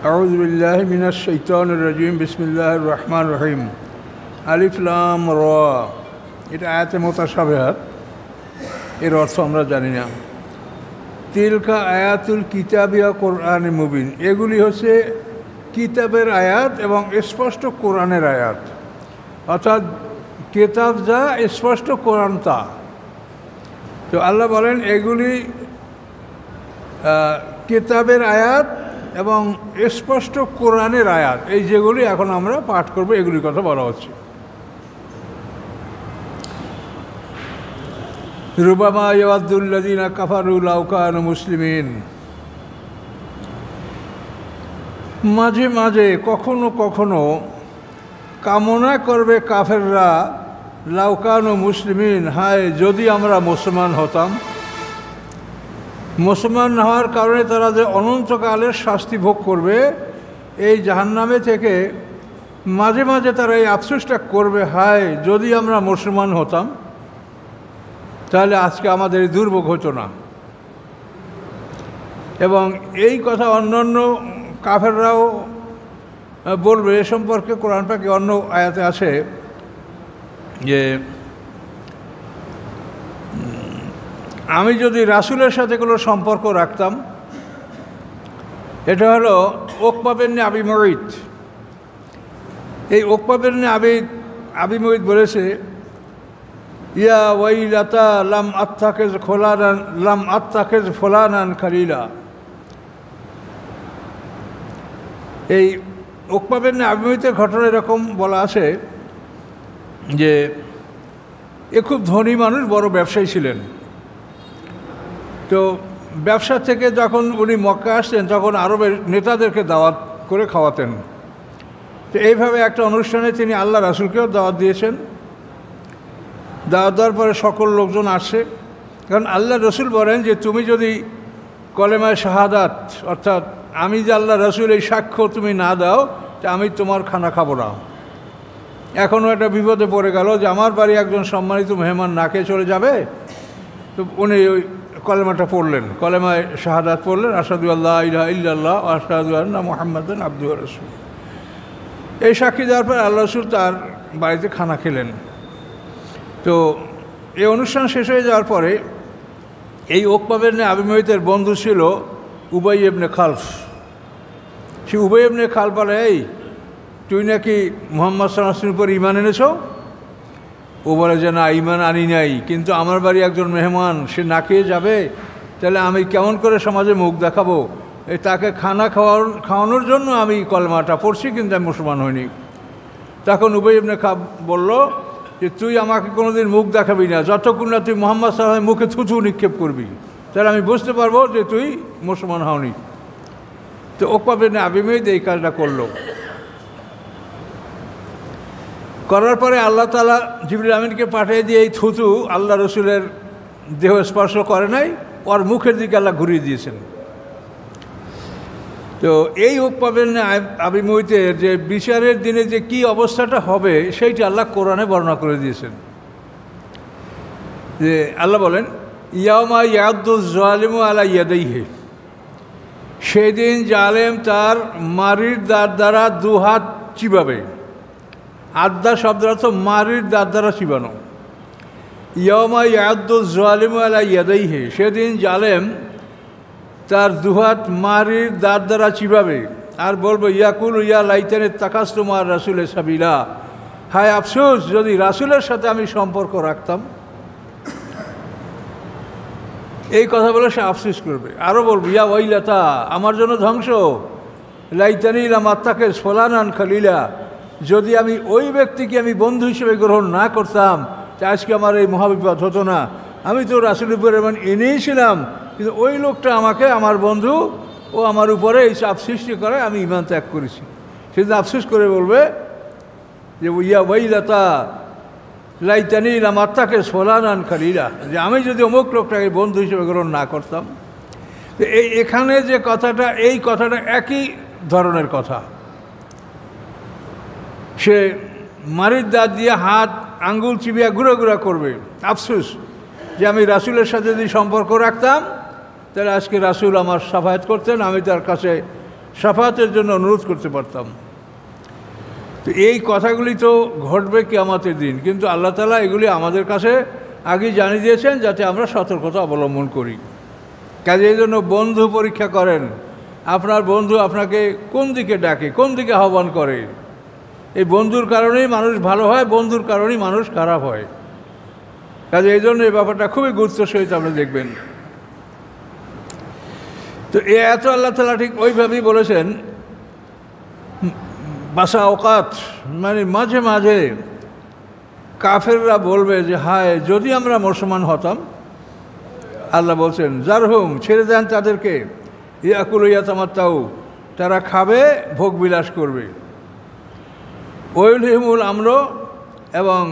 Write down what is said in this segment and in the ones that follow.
আউযু বিল্লাহি মিনাশ শাইতানির রাজিম বিসমিল্লাহির রহমানির রহিম আলিফ লাম র। এটা আয়াতে মুতাশাবিহাত, এর অর্থ আমরা জানি না। তিলকা আয়াতুল কিতাবিয়া কোরআন মুবিন, এগুলি হচ্ছে কিতাবের আয়াত এবং স্পষ্ট কোরআনের আয়াত। অর্থাৎ কিতাব যা, স্পষ্ট কোরআন তা। তো আল্লাহ বলেন এগুলি কিতাবের আয়াত এবং স্পষ্ট কোরআনের আয়াত, এই যেগুলি এখন আমরা পাঠ করব এগুলির কথা বলা হচ্ছে। রুবামা ইয়াওয়াদ্দুল্লাযীনা কাফারু লাও কানু মুসলিমিন, মাঝে মাঝে কখনো কখনো কামনা করবে কাফেররা, লাও কানু মুসলিমিন, হায় যদি আমরা মুসলমান হতাম। মুসলমান হওয়ার কারণে তারা যে অনন্তকালের শাস্তি ভোগ করবে এই জাহান্নামে থেকে, মাঝে মাঝে তারা এই আফসোসটা করবে, হায় যদি আমরা মুসলমান হতাম, তাহলে আজকে আমাদের এই দুর্ভোগ হতো না। এবং এই কথা অন্যান্য কাফেররাও বলবে। এ সম্পর্কে কোরআন পাকে অন্য আয়াতে আছে যে আমি যদি রাসূলের সাথে কোনো সম্পর্ক রাখতাম। এটা হলো উকবা বিন আবি মুঈত। এই উকবা বিন আবি মুঈত বলেছে, ইয়া ওয়াইলাতা লাম আত্তাখিজ ফুলানান খালিলা। এই উকবা বিন আবি মুঈতের ঘটনা এরকম বলা আছে যে এ খুব ধনী মানুষ, বড় ব্যবসায়ী ছিলেন। তো ব্যবসা থেকে যখন উনি মক্কা আসতেন তখন আরবের নেতাদেরকে দাওয়াত করে খাওয়াতেন। তো এইভাবে একটা অনুষ্ঠানে তিনি আল্লাহ রাসূলকেও দাওয়াত দিয়েছেন। দাওয়াত দেওয়ার পরে সকল লোকজন আসছে, কারণ আল্লাহ রসুল বলেন যে তুমি যদি কলেমায়ে শাহাদাত, অর্থাৎ আমি যে আল্লাহ রসুল, এই সাক্ষ্য তুমি না দাও তা আমি তোমার খানা খাবো না। এখনও একটা বিপদে পড়ে গেল যে আমার বাড়ি একজন সম্মানিত মেহমান না খেয়ে চলে যাবে। তো উনি ওই কলেমাটা পড়লেন, কলেমায়ে শাহাদাত পড়লেন, আশহাদু আল্লা ইলাহা ইল্লাল্লাহ ওয়া আশহাদু আন্না মুহাম্মাদান আবদুহু ওয়া রাসূলুহু। এই সাক্ষী দেওয়ার পর আল্লাহ রসুল তার বাড়িতে খানা খেলেন। তো এই অনুষ্ঠান শেষ হয়ে যাওয়ার পরে এই উকবা বিন আবি মুঈতের বন্ধু ছিল উবাই ইবনে খালফ। সে উবাই ইবনে খালফ বলে, এই তুই নাকি মুহাম্মদ সাল্লাল্লাহু আলাইহি ওয়াসাল্লামের উপর ঈমান এনেছ? ও বলে যে না, ঈমান আনি নাই, কিন্তু আমার বাড়ি একজন মেহমান, সে না খেয়ে যাবে, তাহলে আমি কেমন করে সমাজে মুখ দেখাবো? এই তাকে খানা খাওয়ানোর জন্য আমি কলেমাটা পড়ছি, কিন্তু আমি মুসলমান হইনি। তখন উবাই ইবনে খালফ বলল যে তুই আমাকে কোনোদিন মুখ দেখাবি না যতক্ষণ না তুই মুহাম্মদ সাল্লাল্লাহু আলাইহি ওয়াসাল্লামের মুখে থুথু নিক্ষেপ করবি, তাহলে আমি বুঝতে পারবো যে তুই মুসলমান হওনি। তো উকবা বিন আবি মুঈত এই কাজটা করলো। করার পরে আল্লাহ তাআলা জিবরিল আমিনকে পাঠিয়ে দিয়ে এই থুথু আল্লাহ রসুলের দেহ স্পর্শ করে নাই, ওর মুখের দিকে আল্লাহ ঘুরিয়ে দিয়েছেন। তো এই উকবা বিন আবি মুঈতের যে বিচারের দিনে যে কি অবস্থাটা হবে সেইটা আল্লাহ কোরআনে বর্ণনা করে দিয়েছেন। যে আল্লাহ বলেন, ইয়াউমা ইয়াদ্দুজ জালিমু আলা ইয়াদাইহি, সেদিন জালেম তার মারির দাঁত দ্বারা দুহাত চিবাবে। আদ্দা শব্দের অর্থ মারির দাঁত দ্বারা চিবানো। ইয়াউমা ইয়াদ্দুজ জালিমু আলা ইয়াদাইহি, সেদিন জালেম তার দুহাত মারির দাঁত দ্বারা চিবাবে আর বলবো, ইয়াকুল ইয়া লাইতানি তাকাসতু মা রাসূলে সাবিলা, হায় আফসোস যদি রাসূলের সাথে আমি সম্পর্ক রাখতাম। এই কথা বলে সে আফসোস করবে। আরও বলবো, ইয়া ওয়াইলাতা, আমার জন্য ধ্বংস, লাইতানি লাম আত্তাখিজ ফুলানান খালিলা, যদি আমি ওই ব্যক্তিকে আমি বন্ধু হিসেবে গ্রহণ না করতাম তা আজকে আমার এই মহাবিপদ হতো না। আমি তো রাসূলের উপরে ইমান এনেইছিলাম, কিন্তু ওই লোকটা আমাকে আমার বন্ধু ও আমার উপরে এই চাপ সৃষ্টি করে আমি ঈমান ত্যাগ করেছি। সেদিন আফসোস করে বলবে যে ইয়া ওয়াইলাতা লাইতানি লাম আত্তাখিজ ফুলানান খালিলা, যে আমি যদি অমুক লোকটাকে বন্ধু হিসেবে গ্রহণ না করতাম। তো এখানে যে কথাটা, এই কথাটা একই ধরনের কথা। সে মারির দাঁত দিয়ে হাত আঙ্গুল চিবিয়া ঘুরে ঘুরে করবে, আফসোস যে আমি রাসূলের সাথে যদি সম্পর্ক রাখতাম তাহলে আজকে রাসূল আমার সাফায়াত করতেন, আমি তার কাছে শাফাতের জন্য অনুরোধ করতে পারতাম। তো এই কথাগুলি তো ঘটবে কিয়ামতের দিন, কিন্তু আল্লাহ তাআলা এগুলি আমাদের কাছে আগেই জানিয়ে দিয়েছেন যাতে আমরা সতর্কতা অবলম্বন করি। কাজে এই জন্য বন্ধু পরীক্ষা করেন, আপনার বন্ধু আপনাকে কোন দিকে ডাকে, কোন দিকে আহ্বান করে। এই বন্ধুর কারণেই মানুষ ভালো হয়, বন্ধুর কারণেই মানুষ খারাপ হয়। কাজে এই জন্য এই ব্যাপারটা খুবই গুরুত্বের সহিত আপনি দেখবেন। তো এত আল্লাহ তাআলা ঠিক ওইভাবেই বলেছেন, বাসা অকাত মানে মাঝে মাঝে কাফেররা বলবে যে হায় যদি আমরা মুসলমান হতাম। আল্লাহ বলছেন জারহুম, ছেড়ে দেন তাদেরকে, ইয়াকুলু ইয়াতামাত্তাউ, তারা খাবে, ভোগ বিলাস করবে। ওয়াইলহিমুল আমর, এবং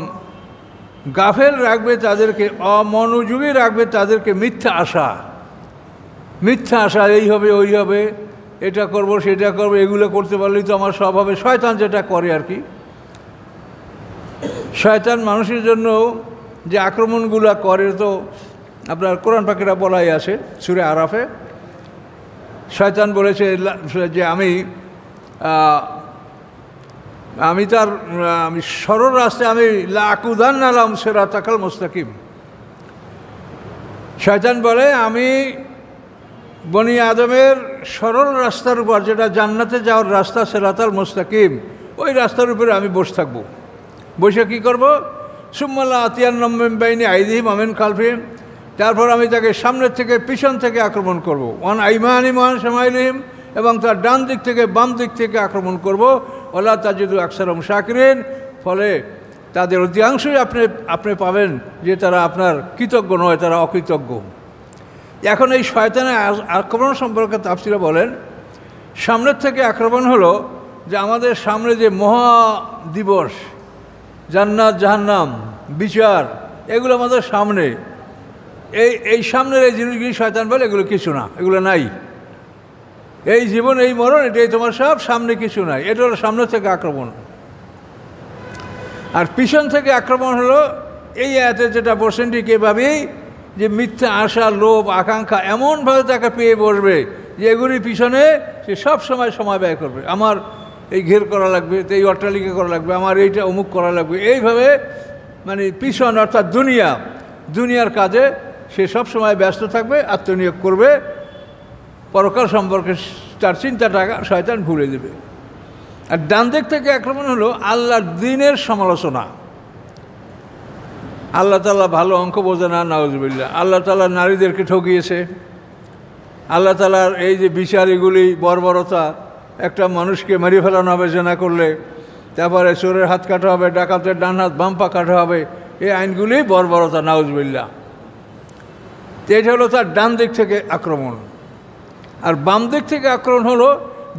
গাফেল রাখবে তাদেরকে, অমনোযোগী রাখবে তাদেরকে মিথ্যা আশা। মিথ্যা আশা, এই হবে ওই হবে, এটা করব সেটা করব, এগুলো করতে পারলেই তো আমার সব হবে। শয়তান যেটা করে আর কি, শয়তান মানুষের জন্য যে আক্রমণগুলো করে তো আপনার কোরআন পাকেরা বলাই আছে সূরা আরাফে। শয়তান বলেছে যে আমি তার সরল রাস্তায় আমি লাকুদান্না লাহুম সিরাতাকাল মুস্তাকিম। শয়তান বলে আমি বনি আদমের সরল রাস্তার উপর, যেটা জান্নাতে যাওয়ার রাস্তা, সিরাতাল মুস্তাকিম, ওই রাস্তার উপরে আমি বসে থাকবো। বসে কী করবো? সুম্মা লাআতিয়ান্নাহুম মিন বাইনি আইদিহিম ওয়া মিন খালফিহিম, তারপর আমি তাকে সামনের থেকে পিছন থেকে আক্রমণ করব। ওয়ান আইমানিহিম ওয়া আন শামাইলিহিম, এবং তার ডান দিক থেকে বাম দিক থেকে আক্রমণ করব। ওয়ালা তাজিদু আকসারহুম শাকিরিন, ফলে তাদের অধিকাংশই আপনি পাবেন যে তারা আপনার কৃতজ্ঞ নয়, তারা অকৃতজ্ঞ। এখন এই শয়তানের আক্রমণ সম্পর্কে তাফসীরে বলেন, সামনের থেকে আক্রমণ হলো যে আমাদের সামনে যে মহা দিবস, জান্নাত জাহান্নাম, বিচার, এগুলো আমাদের সামনে। এই সামনের এই জিনিসগুলি শয়তান বলে এগুলো কিছু না, এগুলো নাই। এই জীবন, এই মরণ, এটাই তোমার সব, সামনে কিছু নাই। এটা হলো সামনে থেকে আক্রমণ। আর পিছন থেকে আক্রমণ হলো এই আয়াতে যেটা বলছেন ঠিক এভাবেই, যে মিথ্যা আশা, লোভ, আকাঙ্ক্ষা এমনভাবে তাকে পেয়ে বসবে যে এগুলির পিছনে সে সব সময় ব্যয় করবে। আমার এই ঘের করা লাগবে, এই অট্টালিকা করা লাগবে, আমার এইটা অমুক করা লাগবে, এইভাবে মানে পিছন অর্থাৎ দুনিয়ার কাজে সে সব সময় ব্যস্ত থাকবে, আত্মনিয়োগ করবে। পরকাল সম্পর্কে তার চিন্তাটা শয়তান ভুলে দেবে। আর ডান দিক থেকে আক্রমণ হলো আল্লাহর দ্বীনের সমালোচনা। আল্লাহ তাআলা ভালো অঙ্ক বোঝে না, নাউজুবিল্লাহ। আল্লাহ তাআলা নারীদেরকে ঠকিয়েছে। আল্লাহ তাআলার এই যে বিচার, এগুলি বর্বরতা, একটা মানুষকে মেরে ফেলানো হবে জেনা করলে, তারপরে চোরের হাত কাটা হবে, ডাকাতের ডান হাত বাম পা কাটা হবে, এই আইনগুলি বর্বরতা, নাউজুবিল্লাহ। তো এটা হলো তার ডান দিক থেকে আক্রমণ। আর বাম দিক থেকে আক্রমণ হলো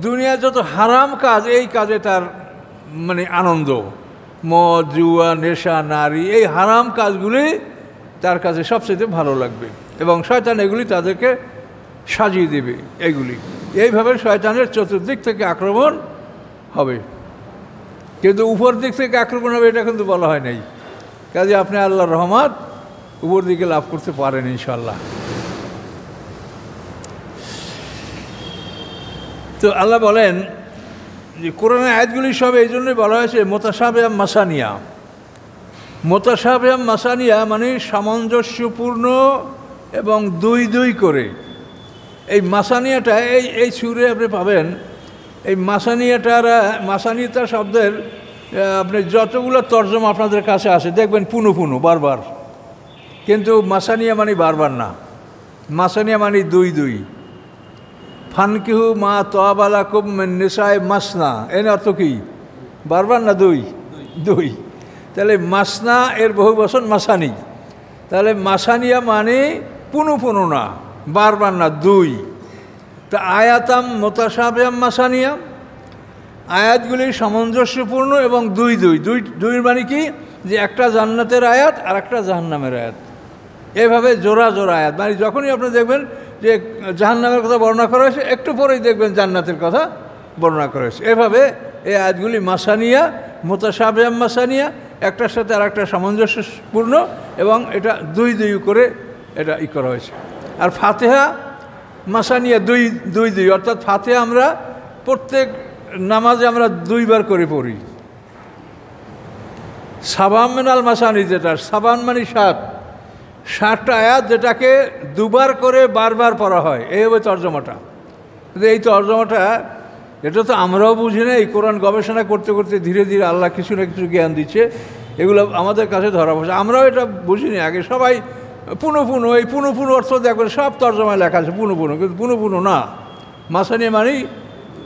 দুনিয়ার যত হারাম কাজ, এই কাজে তার মানে আনন্দ, মদ, জুয়া, নেশা, নারী, এই হারাম কাজগুলি তার কাছে সবচেয়ে ভালো লাগবে, এবং শয়তান এগুলি তাদেরকে সাজিয়ে দেবে। এইভাবে শয়তানের চতুর্দিক থেকে আক্রমণ হবে, কিন্তু উপর দিক থেকে আক্রমণ হবে এটা কিন্তু বলা হয় নাই। কাজে আপনি আল্লাহর রহমত উপর দিকে লাভ করতে পারেন ইনশাআল্লাহ। তো আল্লাহ বলেন যে কোরআনের আয়াতগুলি সব এই জন্যই বলা হয়েছে মুতাশাবিহাম মাসানিয়া। মুতাশাবিহাম মাসানিয়া মানে সামঞ্জস্যপূর্ণ এবং দুই করে। এই মাসানিয়াটা এই সুরে আপনি পাবেন। এই মাসানিয়াটা শব্দের আপনি যতগুলো তর্জমা আপনাদের কাছে আসে দেখবেন পুনঃ বারবার, কিন্তু মাসানিয়া মানে বারবার না। মাসানিয়া মানে দুই। ফানকিহু মা তাবালাকুম মিন নিসাই মাসনা, এর অর্থ কি? বারবার না দুই। তাহলে মাসনা এর বহু বচন মাসানি। তাহলে মাসানিয়া মানে পুনঃ না, বারবার না, দুই। তা আয়াতাম মুতাশাবিহাম মাসানিয়া, আয়াতগুলি সামঞ্জস্যপূর্ণ এবং দুই মানে কি? যে একটা জান্নাতের আয়াত আর একটা জাহান্নামের আয়াত, এভাবে জোড়া আয়াত। মানে যখনই আপনি দেখবেন যে জাহান্নামের কথা বর্ণনা করা হয়েছে, একটু পরেই দেখবেন জান্নাতের কথা বর্ণনা করা হয়েছে। এভাবে এই আয়াতগুলি মাসানিয়া, মুতাশাবিহাম মাসানিয়া, একটার সাথে আর একটা সামঞ্জস্যপূর্ণ, এবং এটা দুই করে এটা করা হয়েছে। আর ফাতিহা মাসানিয়া দুই, অর্থাৎ ফাতিহা আমরা প্রত্যেক নামাজে আমরা 2 বার করে পড়ি। সাবান মিনাল মাসানি, যেটা সাবান মানে 7টা আয়াত, যেটাকে 2 বার করে বারবার পড়া হয়, এই হবে তর্জমাটা। কিন্তু এই তর্জমাটা এটা তো আমরাও বুঝি না, এই কোরআন গবেষণা করতে করতে ধীরে ধীরে আল্লাহ কিছু না কিছু জ্ঞান দিচ্ছে, এগুলো আমাদের কাছে ধরা পড়ছে। আমরাও এটা বুঝিনি আগে, সবাই পুনঃ এই পুনঃ অর্থ দেখবেন সব তর্জমায় লেখা আছে পুনঃ, কিন্তু পুনঃ না, মাসানি মানে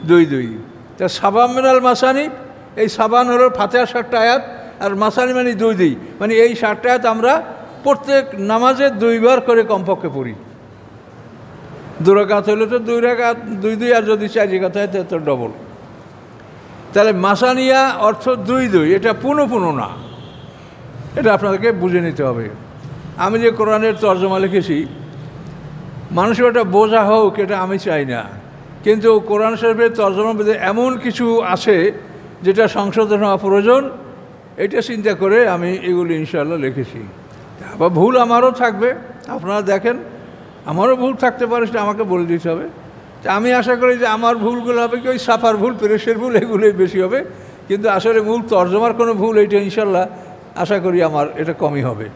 2 তা সাবান মিনাল মাসানি, এই সাবান হলো ফাতিহার 7টা আয়াত, আর মাসানি মানে 2 মানে এই 7টা আয়াত আমরা প্রত্যেক নামাজে 2 বার করে কমপক্ষে পড়ি। 2 রাকাত হলে তো 2 রাকাত 2 আর যদি 4 রাকাত হয় তো ডবল। তাহলে মাসানিয়া অর্থ 2, এটা পুনঃ না, এটা আপনাদেরকে বুঝে নিতে হবে। আমি যে কোরআনের তর্জমা লিখেছি, মানুষের ওটা বোঝা হোক এটা আমি চাই না, কিন্তু কোরআন শরীফের তর্জমার মধ্যে এমন কিছু আছে যেটা সংশোধন হওয়া প্রয়োজন, এটা চিন্তা করে আমি এগুলি ইনশাআল্লাহ লিখেছি। আবার ভুল আমারও থাকবে, আপনারা দেখেন আমারও ভুল থাকতে পারে, সেটা আমাকে বলে দিতে হবে। তা আমি আশা করি যে আমার ভুলগুলো হবে কি ওই সাফার ভুল, প্রেসের ভুল, এগুলোই বেশি হবে, কিন্তু আসলে মূল তর্জমার কোনো ভুল এইটা ইনশাআল্লাহ আশা করি আমার এটা কমই হবে।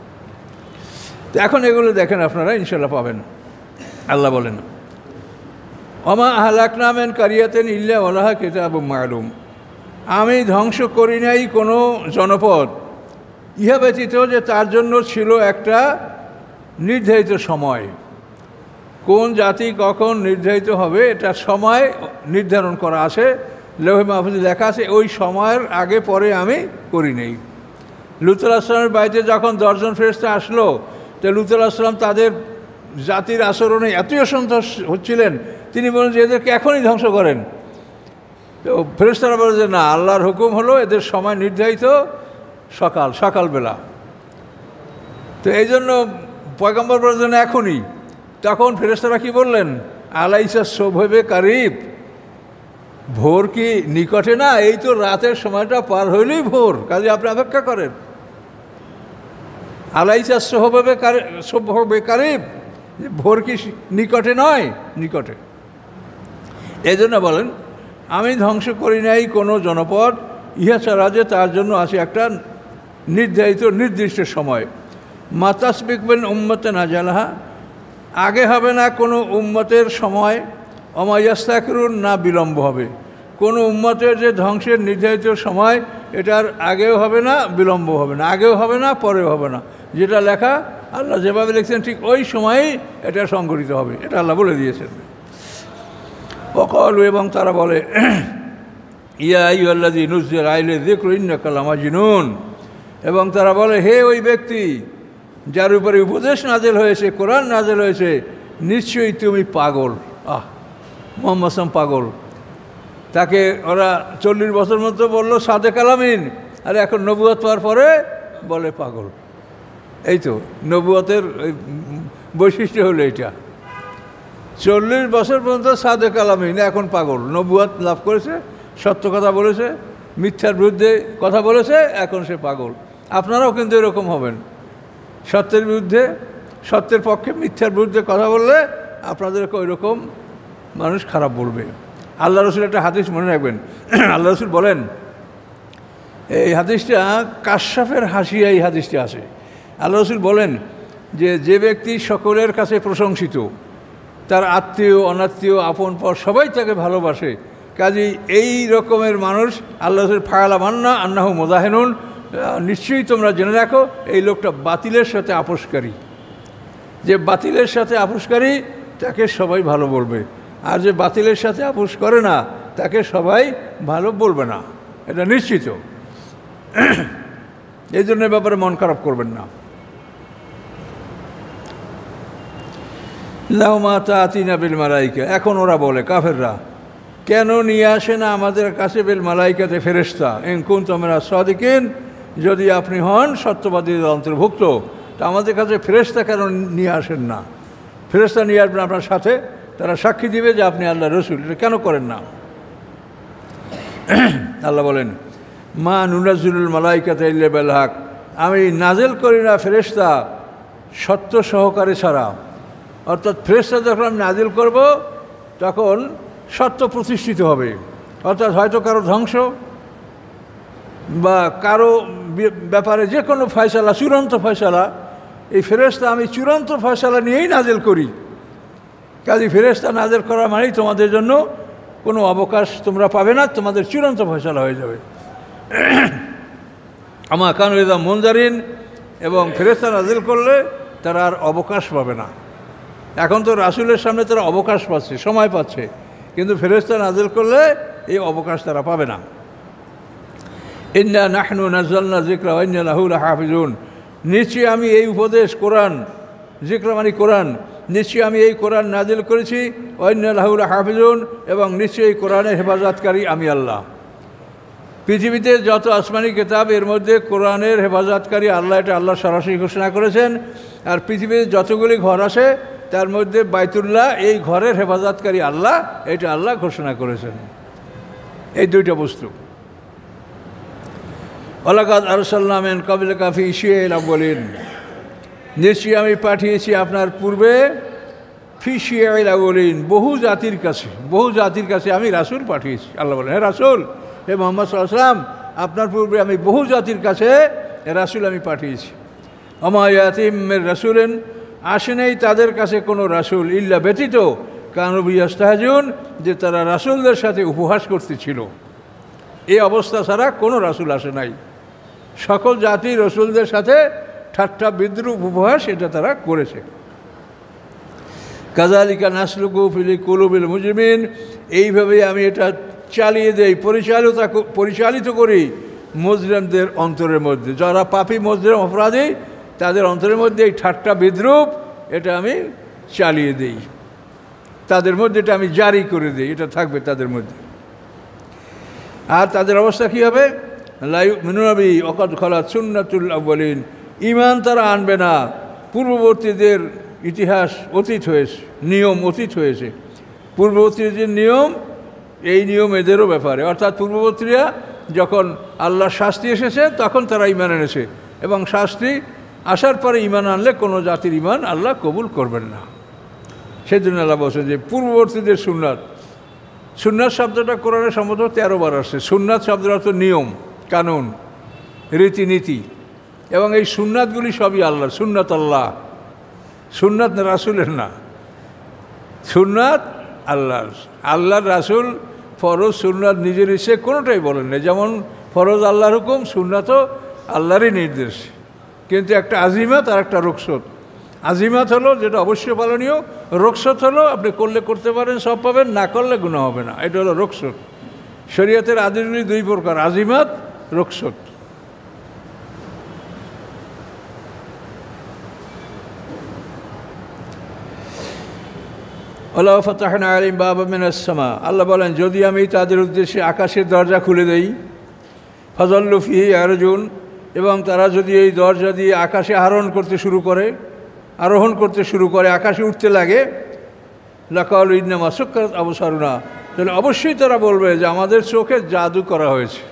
তো এখন এগুলো দেখেন আপনারা ইনশাআল্লাহ পাবেন। আল্লাহ বলেন, ওমা আহলাকনা মিন কারিয়াতিন ইল্লা ওয়ালাহা কিতাবুম মা'লুম, আমি ধ্বংস করি নাই কোনো জনপদ ইহা ব্যতীত যে তার জন্য ছিল একটা নির্ধারিত সময়। কোন জাতি কখন নির্ধারিত হবে এটা সময় নির্ধারণ করা আছে, লৌহে মাহফুজে লেখা আছে, ওই সময়ের আগে পরে আমি করি নেই। লূত আলাইহিস সালামের বাড়িতে যখন 10 জন ফেরেশতা আসলো, তো লূত আলাইহিস সালাম তাদের জাতির আচরণে এতই অসন্তোষ হচ্ছিলেন, তিনি বলেন যে এদেরকে এখনই ধ্বংস করেন। তো ফেরেশতারা বলে যে না, আল্লাহর হুকুম হলো এদের সময় নির্ধারিত সকালবেলা। তো এই জন্য পয়গম্বর বলেন এখনই। তখন ফেরেশতারা কি বললেন, আলাইসা শোভবে কারিব, ভোর কি নিকটে না? এই তো রাতের সময়টা পার হইলেই ভোর, কাজে আপনি অপেক্ষা করেন। আলাইসা শোভবে কারিব, ভোর কি নিকটে নয়? নিকটে। এই জন্য বলেন আমি ধ্বংস করি নাই কোনো জনপদ ইহা ছাড়া যে তার জন্য আছে একটা নির্ধারিত নির্দিষ্ট সময়। মাতাসবিকবেন উম্মতে নাজালাহা, আগে হবে না কোনো উম্মতের সময়, অমায়াস্তাকরুন, না বিলম্ব হবে। কোনো উম্মতের যে ধ্বংসের নির্ধারিত সময়, এটার আগেও হবে না বিলম্ব হবে না, আগেও হবে না পরেও হবে না। যেটা লেখা আল্লাহ যেভাবে লিখছেন ঠিক ওই সময়ই এটা সংঘটিত হবে, এটা আল্লাহ বলে দিয়েছেন। ওয়াকালু, এবং তারা বলে, ইয়া আইয়ুহাল্লাযী নুজ্জিলা আলাইহি যিকরু ইন্নাকা লামাজনুন, এবং তারা বলে হে ওই ব্যক্তি যার উপরে উপদেশ নাজেল হয়েছে, কোরআন নাজেল হয়েছে, নিশ্চয়ই তুমি পাগল। মুহাম্মদ সাল্লাল্লাহু পাগল। তাকে ওরা 40 বছর মতো বললো সাদেক আলামিন, আর এখন নবুয়ত পাওয়ার পরে বলে পাগল। এই তো নবুয়তের বৈশিষ্ট্য হলো এইটা। 40 বছর পর্যন্ত সাদেক আলামিন, এখন পাগল। নবুয়ত লাভ করেছে, সত্য কথা বলেছে, মিথ্যার বিরুদ্ধে কথা বলেছে, এখন সে পাগল। আপনারাও কিন্তু এরকম হবেন, সত্যের বিরুদ্ধে, সত্যের পক্ষে মিথ্যার বিরুদ্ধে কথা বললে আপনাদেরকে ওই রকম মানুষ খারাপ বলবে। আল্লাহ রসুল একটা হাদিস মনে রাখবেন, আল্লাহ রসুল বলেন, এই হাদিসটা কাশফের হাসিয়া, এই হাদিসটা আছে। আল্লাহ রসুল বলেন যে ব্যক্তি সকলের কাছে প্রশংসিত, তার আত্মীয় অনাত্মীয় আপন পর সবাই তাকে ভালোবাসে, কাজেই এই রকমের মানুষ আল্লাহ রসুল ফায়ালা মান্না আন্নাহু মুজাহিনুন, নিশ্চয়ই তোমরা জেনে রাখো এই লোকটা বাতিলের সাথে আপোষকারী। যে বাতিলের সাথে আপোষকারী তাকে সবাই ভালো বলবে, আর যে বাতিলের সাথে আপোষ করে না তাকে সবাই ভালো বলবে না, এটা নিশ্চিত। এই জন্য ব্যাপারে মন খারাপ করবেন না। লাউমা তাতিনা বিল মালাইকা, এখন ওরা বলে কাফেররা, কেন নিয়ে আসে না আমাদের কাছে বিল মালাইকাতে ফেরেশতা, ইন কুনতুম মিনাস সাদিকিন, যদি আপনি হন সত্যবাদীদের অন্তর্ভুক্ত, তা আমাদের কাছে ফেরেশতা কেন নিয়ে আসেন না? ফেরেশতা নিয়ে আসবেন আপনার সাথে, তারা সাক্ষী দিবে যে আপনি আল্লাহ রসুল, এটা কেন করেন না? আল্লাহ বলেন, মা নুনাজ্জিলুল মালাইকাতা ইল্লা বিল হক, আমি নাজেল করি না ফেরেশতা সত্য সহকারে ছাড়া। অর্থাৎ ফেরেশতা যখন আমি নাজিল করব তখন সত্য প্রতিষ্ঠিত হবে। অর্থাৎ হয়তো কারো ধ্বংস বা কারো ব্যাপারে যে কোনো ফয়সালা, চূড়ান্ত ফয়সালা, এই ফেরেশতা আমি চূড়ান্ত ফয়সালা নিয়েই নাজেল করি। কাজে ফেরেশতা নাজেল করা মানেই তোমাদের জন্য কোনো অবকাশ তোমরা পাবে না, তোমাদের চূড়ান্ত ফয়সালা হয়ে যাবে। আমা কানু ইযা মুনজারিন, এবং ফেরেশতা নাজেল করলে তারা আর অবকাশ পাবে না। এখন তো রাসূলের সামনে তারা অবকাশ পাচ্ছে, সময় পাচ্ছে, কিন্তু ফেরেশতা নাজেল করলে এই অবকাশ তারা পাবে না। ইন্না নাহনু নাযালনা যিকরা ওয়া ইন্না লাহু লাহাফিজুন, নিশ্চয়ই আমি এই উপদেশ কোরআন, যিকরা মানে কোরআন, নিশ্চয়ই আমি এই কোরআন নাজিল করেছি, ওয়া ইন্না লাহু লাহাফিজুন, এবং নিশ্চয়ই কোরআনের হেফাজতকারী আমি আল্লাহ। পৃথিবীতে যত আসমানি কিতাব, এর মধ্যে কোরআনের হেফাজতকারী আল্লাহ, এটা আল্লাহ সরাসরি ঘোষণা করেছেন। আর পৃথিবীতে যতগুলি ঘর আছে তার মধ্যে বাইতুল্লাহ, এই ঘরের হেফাজতকারী আল্লাহ, এটা আল্লাহ ঘোষণা করেছেন। এই দুইটা বস্তু। ওয়ালাকাদ আরসালনা মিন ক্বাবলিকা ফী শিয়া'ইল আউয়ালিন, নিশ্চয়ই আমি পাঠিয়েছি আপনার পূর্বে ফী শিয়া'ইল আউয়ালিন, বহু জাতির কাছে আমি রাসূল পাঠিয়েছি। আল্লাহ বলেন, হে রাসূল, হে মুহাম্মদ সাল্লাল্লাহু আলাইহি ওয়াসাল্লাম, আপনার পূর্বে আমি বহু জাতির কাছে রাসূল আমি পাঠিয়েছি। ওমা ইয়াতিম মির রাসূলিন, আসে নেই তাদের কাছে কোনো রাসূল, ইল্লা ব্যতীত কানু বিহি ইস্তাহজিউন, যে তারা রাসূলদের সাথে উপহাস করতেছিল। এই অবস্থা ছাড়া কোনো রাসূল আসে নাই। সকল জাতি রাসূলদের সাথে ঠাট্টা বিদ্রুপ উপহাস এটা তারা করেছে। কাযালিকা নাসলুকু ফি কুলুবিল মুজরিমিন, এইভাবেই আমি এটা চালিয়ে দেই, পরিচালিত করি মুজরিমদের অন্তরের মধ্যে। যারা পাপী মুজরিম অপরাধী, তাদের অন্তরের মধ্যে এই ঠাট্টা বিদ্রুপ এটা আমি চালিয়ে দেই, তাদের মধ্যে এটা আমি জারি করে দিই, এটা থাকবে তাদের মধ্যে। আর তাদের অবস্থা কী হবে? লা ইউমিনুনা বিহি ওয়া কাদ খালাত সুন্নাতুল আউয়ালিন, ঈমান তারা আনবে না, পূর্ববর্তীদের ইতিহাস অতীত হয়েছে, নিয়ম অতীত হয়েছে। পূর্ববর্তীর যে নিয়ম, এই নিয়ম এদেরও ব্যাপারে, অর্থাৎ পূর্ববর্তীরা যখন আল্লাহর শাস্তি এসেছে তখন তারা ঈমান এনেছে, এবং শাস্তি আসার পরে ঈমান আনলে কোনো জাতির ঈমান আল্লাহ কবুল করবেন না। সেই জন্য আল্লাহ বলছেন যে পূর্ববর্তীদের সুন্নাত, সুন্নাত শব্দটা কোরআনে সম্ভবত 13 বার আসছে। সুন্নাত শব্দের অর্থ নিয়ম, কানুন, রীতিনীতি, এবং এই সুন্নাতগুলি সবই আল্লাহর। সুন্নাত আল্লাহ, সুন্নাত রাসূলের না, সুন্নাত আল্লাহর। আল্লাহর রাসূল ফরজ সুন্নাত নিজের ইচ্ছে কোনোটাই বলেন না। যেমন ফরজ আল্লাহর হুকুম, সুন্নাতও আল্লাহরই নির্দেশ, কিন্তু একটা আজিমাত আর একটা রুখসত। আজিমাত হলো যেটা অবশ্যই পালনীয়, রুখসত হলো আপনি করলে করতে পারেন, সব পাবেন, না করলে গুনাহ হবে না, এটা হলো রুখসত। শরীয়তের আদেশগুলি দুই প্রকার, আজিমাত, রুখসত। ওয়ালাউ ফাতাহনা আলাইহিম বাবাম মিনাস সামা, আল্লাহ বলেন যদি আমি তাদের উদ্দেশ্যে আকাশের দরজা খুলে দেই, ফাযাল্লু ফীহি ইয়ারজুন, এবং তারা যদি এই দরজা দিয়ে আকাশে আরোহণ করতে শুরু করে, আকাশে উঠতে লাগে, লাকালু ইন্নামা সুক্কিরাত আবসারুনা, তাহলে অবশ্যই তারা বলবে যে আমাদের চোখে জাদু করা হয়েছে।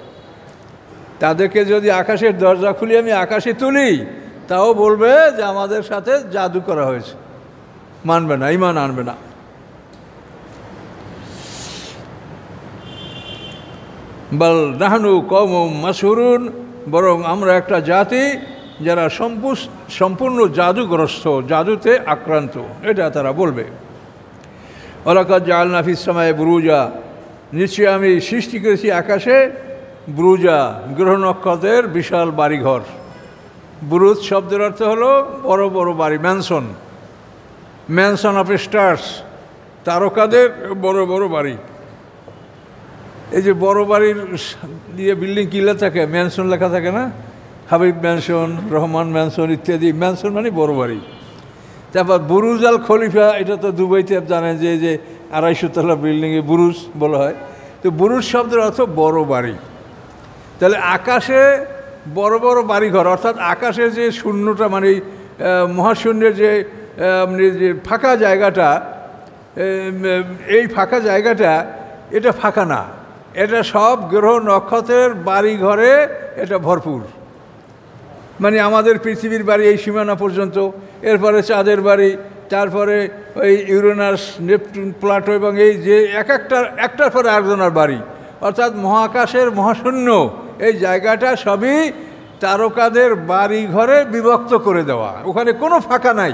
তাদেরকে যদি আকাশের দরজা খুলে আমি আকাশে তুলি, তাও বলবে যে আমাদের সাথে জাদু করা হয়েছে, মানবে না, ঈমান আনবে না। বাল নাহনু কওমুম মাসহুরুন, বরং আমরা একটা জাতি যারা সম্পূর্ণ জাদুগ্রস্ত, জাদুতে আক্রান্ত, এটা তারা বলবে। ওয়ালাকাদ জাআলনা ফিস সামাই বুরুজা, নিশ্চয়ই আমি সৃষ্টি করেছি আকাশে বুরুজা, গ্রহ নক্ষত্রের বিশাল বাড়িঘর। বুরুজ শব্দের অর্থ হলো বড় বড় বাড়ি, ম্যানশন অফ স্টার্স, তারকাদের বড় বড় বাড়ি। এই যে বড় বাড়ির দিয়ে বিল্ডিং কিলা থাকে, ম্যানশন লেখা থাকে না, হাবিব ম্যানশন, রহমান ম্যানশন ইত্যাদি। ম্যানশন মানে বড় বাড়ি। তারপর বুরুজ আল খলিফা, এটা তো দুবাইতে জানেন যে 250 তলা বিল্ডিংয়ে বুরুজ বলা হয়। তো বুরুজ শব্দের অর্থ বড় বাড়ি। তাহলে আকাশে বড় বড় বাড়িঘর, অর্থাৎ আকাশে যে শূন্যটা, মানে মহাশূন্যের যে ফাঁকা জায়গাটা, এই ফাঁকা জায়গাটা এটা ফাঁকা না, এটা সব গ্রহ নক্ষত্রের বাড়িঘরে এটা ভরপুর। মানে আমাদের পৃথিবীর বাড়ি এই সীমানা পর্যন্ত, এরপরে চাঁদের বাড়ি, তারপরে ওই ইউরেনাস, নেপচুন, প্লাটো এবং এই যে একটার পরে আরেকজনের বাড়ি, অর্থাৎ মহাকাশের মহাশূন্য এই জায়গাটা সবই তারকাদের বাড়ি ঘরে বিভক্ত করে দেওয়া, ওখানে কোনো ফাঁকা নাই।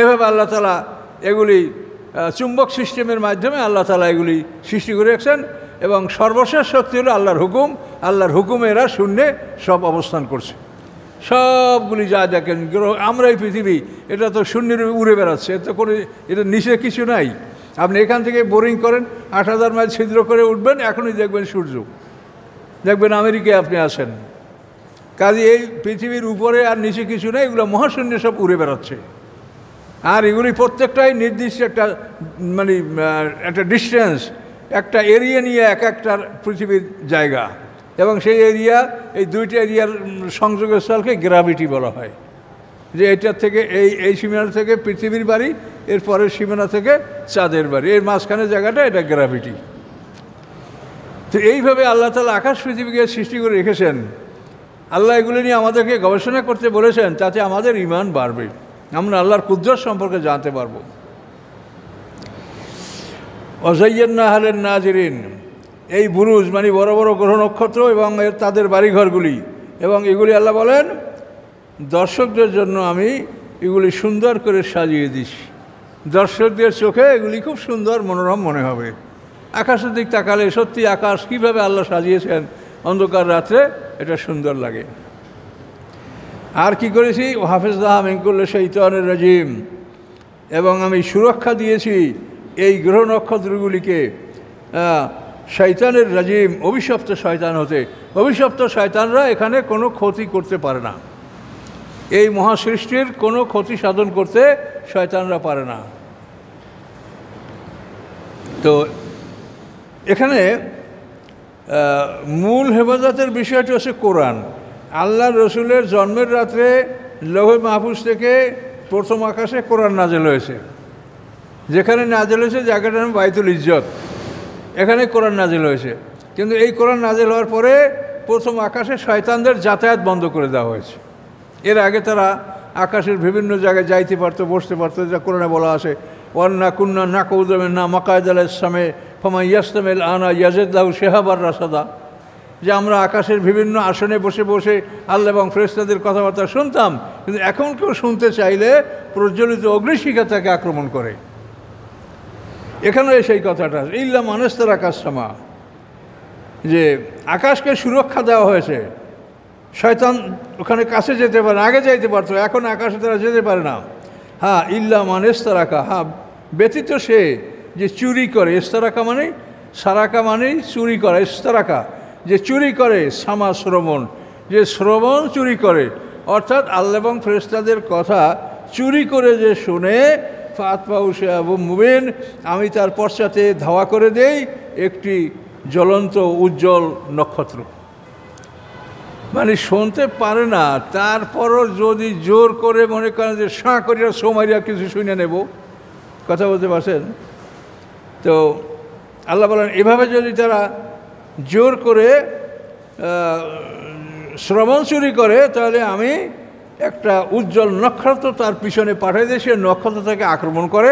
এভাবে আল্লাহ তাআলা এগুলি চুম্বক সিস্টেমের মাধ্যমে আল্লাহ তাআলা এগুলি সৃষ্টি করে রেখেছেন এবং সর্বশেষ শক্তি হলো আল্লাহর হুকুম। আল্লাহর হুকুমে এরা শূন্যে সব অবস্থান করছে। সবগুলি যা দেখেন গ্রহ, আমরা এই পৃথিবী, এটা তো শূন্যের উড়ে বেড়াচ্ছে, এতে করে এটা নিচে কিছু নাই। আপনি এখান থেকে বোরিং করেন, ৮,০০০ মাইল ছিদ্র করে উঠবেন, এখনই দেখবেন সূর্য, দেখবেন আমেরিকায় আপনি আসেন। কাজে এই পৃথিবীর উপরে আর নিচে কিছু নেই, এগুলো মহাশূন্যে সব উড়ে বেড়াচ্ছে। আর এগুলি প্রত্যেকটাই নির্দিষ্ট একটা মানে একটা ডিস্টেন্স, একটা এরিয়া নিয়ে একটার পৃথিবীর জায়গা, এবং সেই এরিয়া, এই দুইটা এরিয়ার সংযোগস্থলকে গ্র্যাভিটি বলা হয়। যে এটার থেকে এই সীমানা থেকে পৃথিবীর বাড়ি, এর পরের সীমানা থেকে চাঁদের বাড়ি, এর মাঝখানে জায়গাটা এটা গ্র্যাভিটি। তো এইভাবে আল্লাহ তাআলা আকাশ পৃথিবীকে সৃষ্টি করে রেখেছেন। আল্লাহ এগুলো নিয়ে আমাদেরকে গবেষণা করতে বলেছেন, তাতে আমাদের ঈমান বাড়বে, আমরা আল্লাহর কুদরত সম্পর্কে জানতে পারব। ওয়াযায়্যানা আহলান নাজিরিন, এই বুরুজ মানে বড় বড় গ্রহ নক্ষত্র এবং তাদের বাড়িঘরগুলি, এবং এগুলি আল্লাহ বলেন দর্শকদের জন্য আমি এগুলি সুন্দর করে সাজিয়ে দিছি। দর্শকদের চোখে এগুলি খুব সুন্দর মনোরম মনে হবে। আকাশের দিক তাকালে সত্যি আকাশ কীভাবে আল্লাহ সাজিয়েছেন অন্ধকার রাত্রে, এটা সুন্দর লাগে। আর কি করেছি, হাফিজুল্লাহ মিন কুল্লি শাইতানির রাজিম, এবং আমি সুরক্ষা দিয়েছি এই গ্রহ নক্ষত্রগুলিকে শয়তানের রাজিম, অভিশপ্ত শয়তান হতে। অভিশপ্ত শয়তানরা এখানে কোনো ক্ষতি করতে পারে না, এই মহাসৃষ্টির কোনো ক্ষতি সাধন করতে শয়তানরা পারে না। তো এখানে মূল হেফাজতের বিষয়টি হচ্ছে কোরআন। আল্লাহ রসুলের জন্মের রাত্রে লৌহে মাহফুজ থেকে প্রথম আকাশে কোরআন নাজেল হয়েছে। যেখানে নাজেল হয়েছে জায়গাটার নাম বাইতুল ইজ্জত, এখানে কোরআন নাজেল হয়েছে। কিন্তু এই কোরআন নাজেল হওয়ার পরে প্রথম আকাশে শয়তানদের যাতায়াত বন্ধ করে দেওয়া হয়েছে। এর আগে তারা আকাশের বিভিন্ন জায়গায় যাইতে পারতো, বসতে পারতো, যা কোরআনে বলা আছে, ওয়ান্না কুন্না নাকুযু মিন্না মাকাইদাল ইসলামে ফামান ইয়াসতামিল আনা ইয়াজিদ লাহু শিহাবার রাসাদা, যে আমরা আকাশের বিভিন্ন আসনে বসে বসে আল্লাহ এবং ফেরেশতাদের কথাবার্তা শুনতাম, কিন্তু এখন কেউ শুনতে চাইলে প্রজ্বলিত অগ্নিশিখা তাকে আক্রমণ করে। এখানে সেই কথাটা ইল্লা মানেস্তার আকাশ সামা, যে আকাশকে সুরক্ষা দেওয়া হয়েছে। শয়তান ওখানে কাছে যেতে পারে, আগে যাইতে পারতো, এখন আকাশে তারা যেতে পারে না। হ্যাঁ, ইল্লা মানেস্তারাকা, হ্যাঁ ব্যতীত সে যে চুরি করে, ইস্তারাকা মানে সারাকা মানেই চুরি করা, ইস্তারাকা যে চুরি করে, সামা শ্রবণ, যে শ্রবণ চুরি করে, অর্থাৎ আল্লাহ এবং ফেরেশতাদের কথা চুরি করে যে শুনে, ফাতপাউ শিহাবুম মুবিন, আমি তার পশ্চাতে ধাওয়া করে দেই একটি জ্বলন্ত উজ্জ্বল নক্ষত্র। মানে শুনতে পারে না, তারপরও যদি জোর করে মনে করেন যে সাঁ করিয়া সোমারিয়া কিছু শুনে নেব, কথা বলতে পারছেন? তো আল্লাহ বলেন এভাবে যদি তারা জোর করে শ্রবণ চুরি করে, তাহলে আমি একটা উজ্জ্বল নক্ষত্র তার পিছনে পাঠিয়ে দিয়ে সে নক্ষত্র থেকে আক্রমণ করে,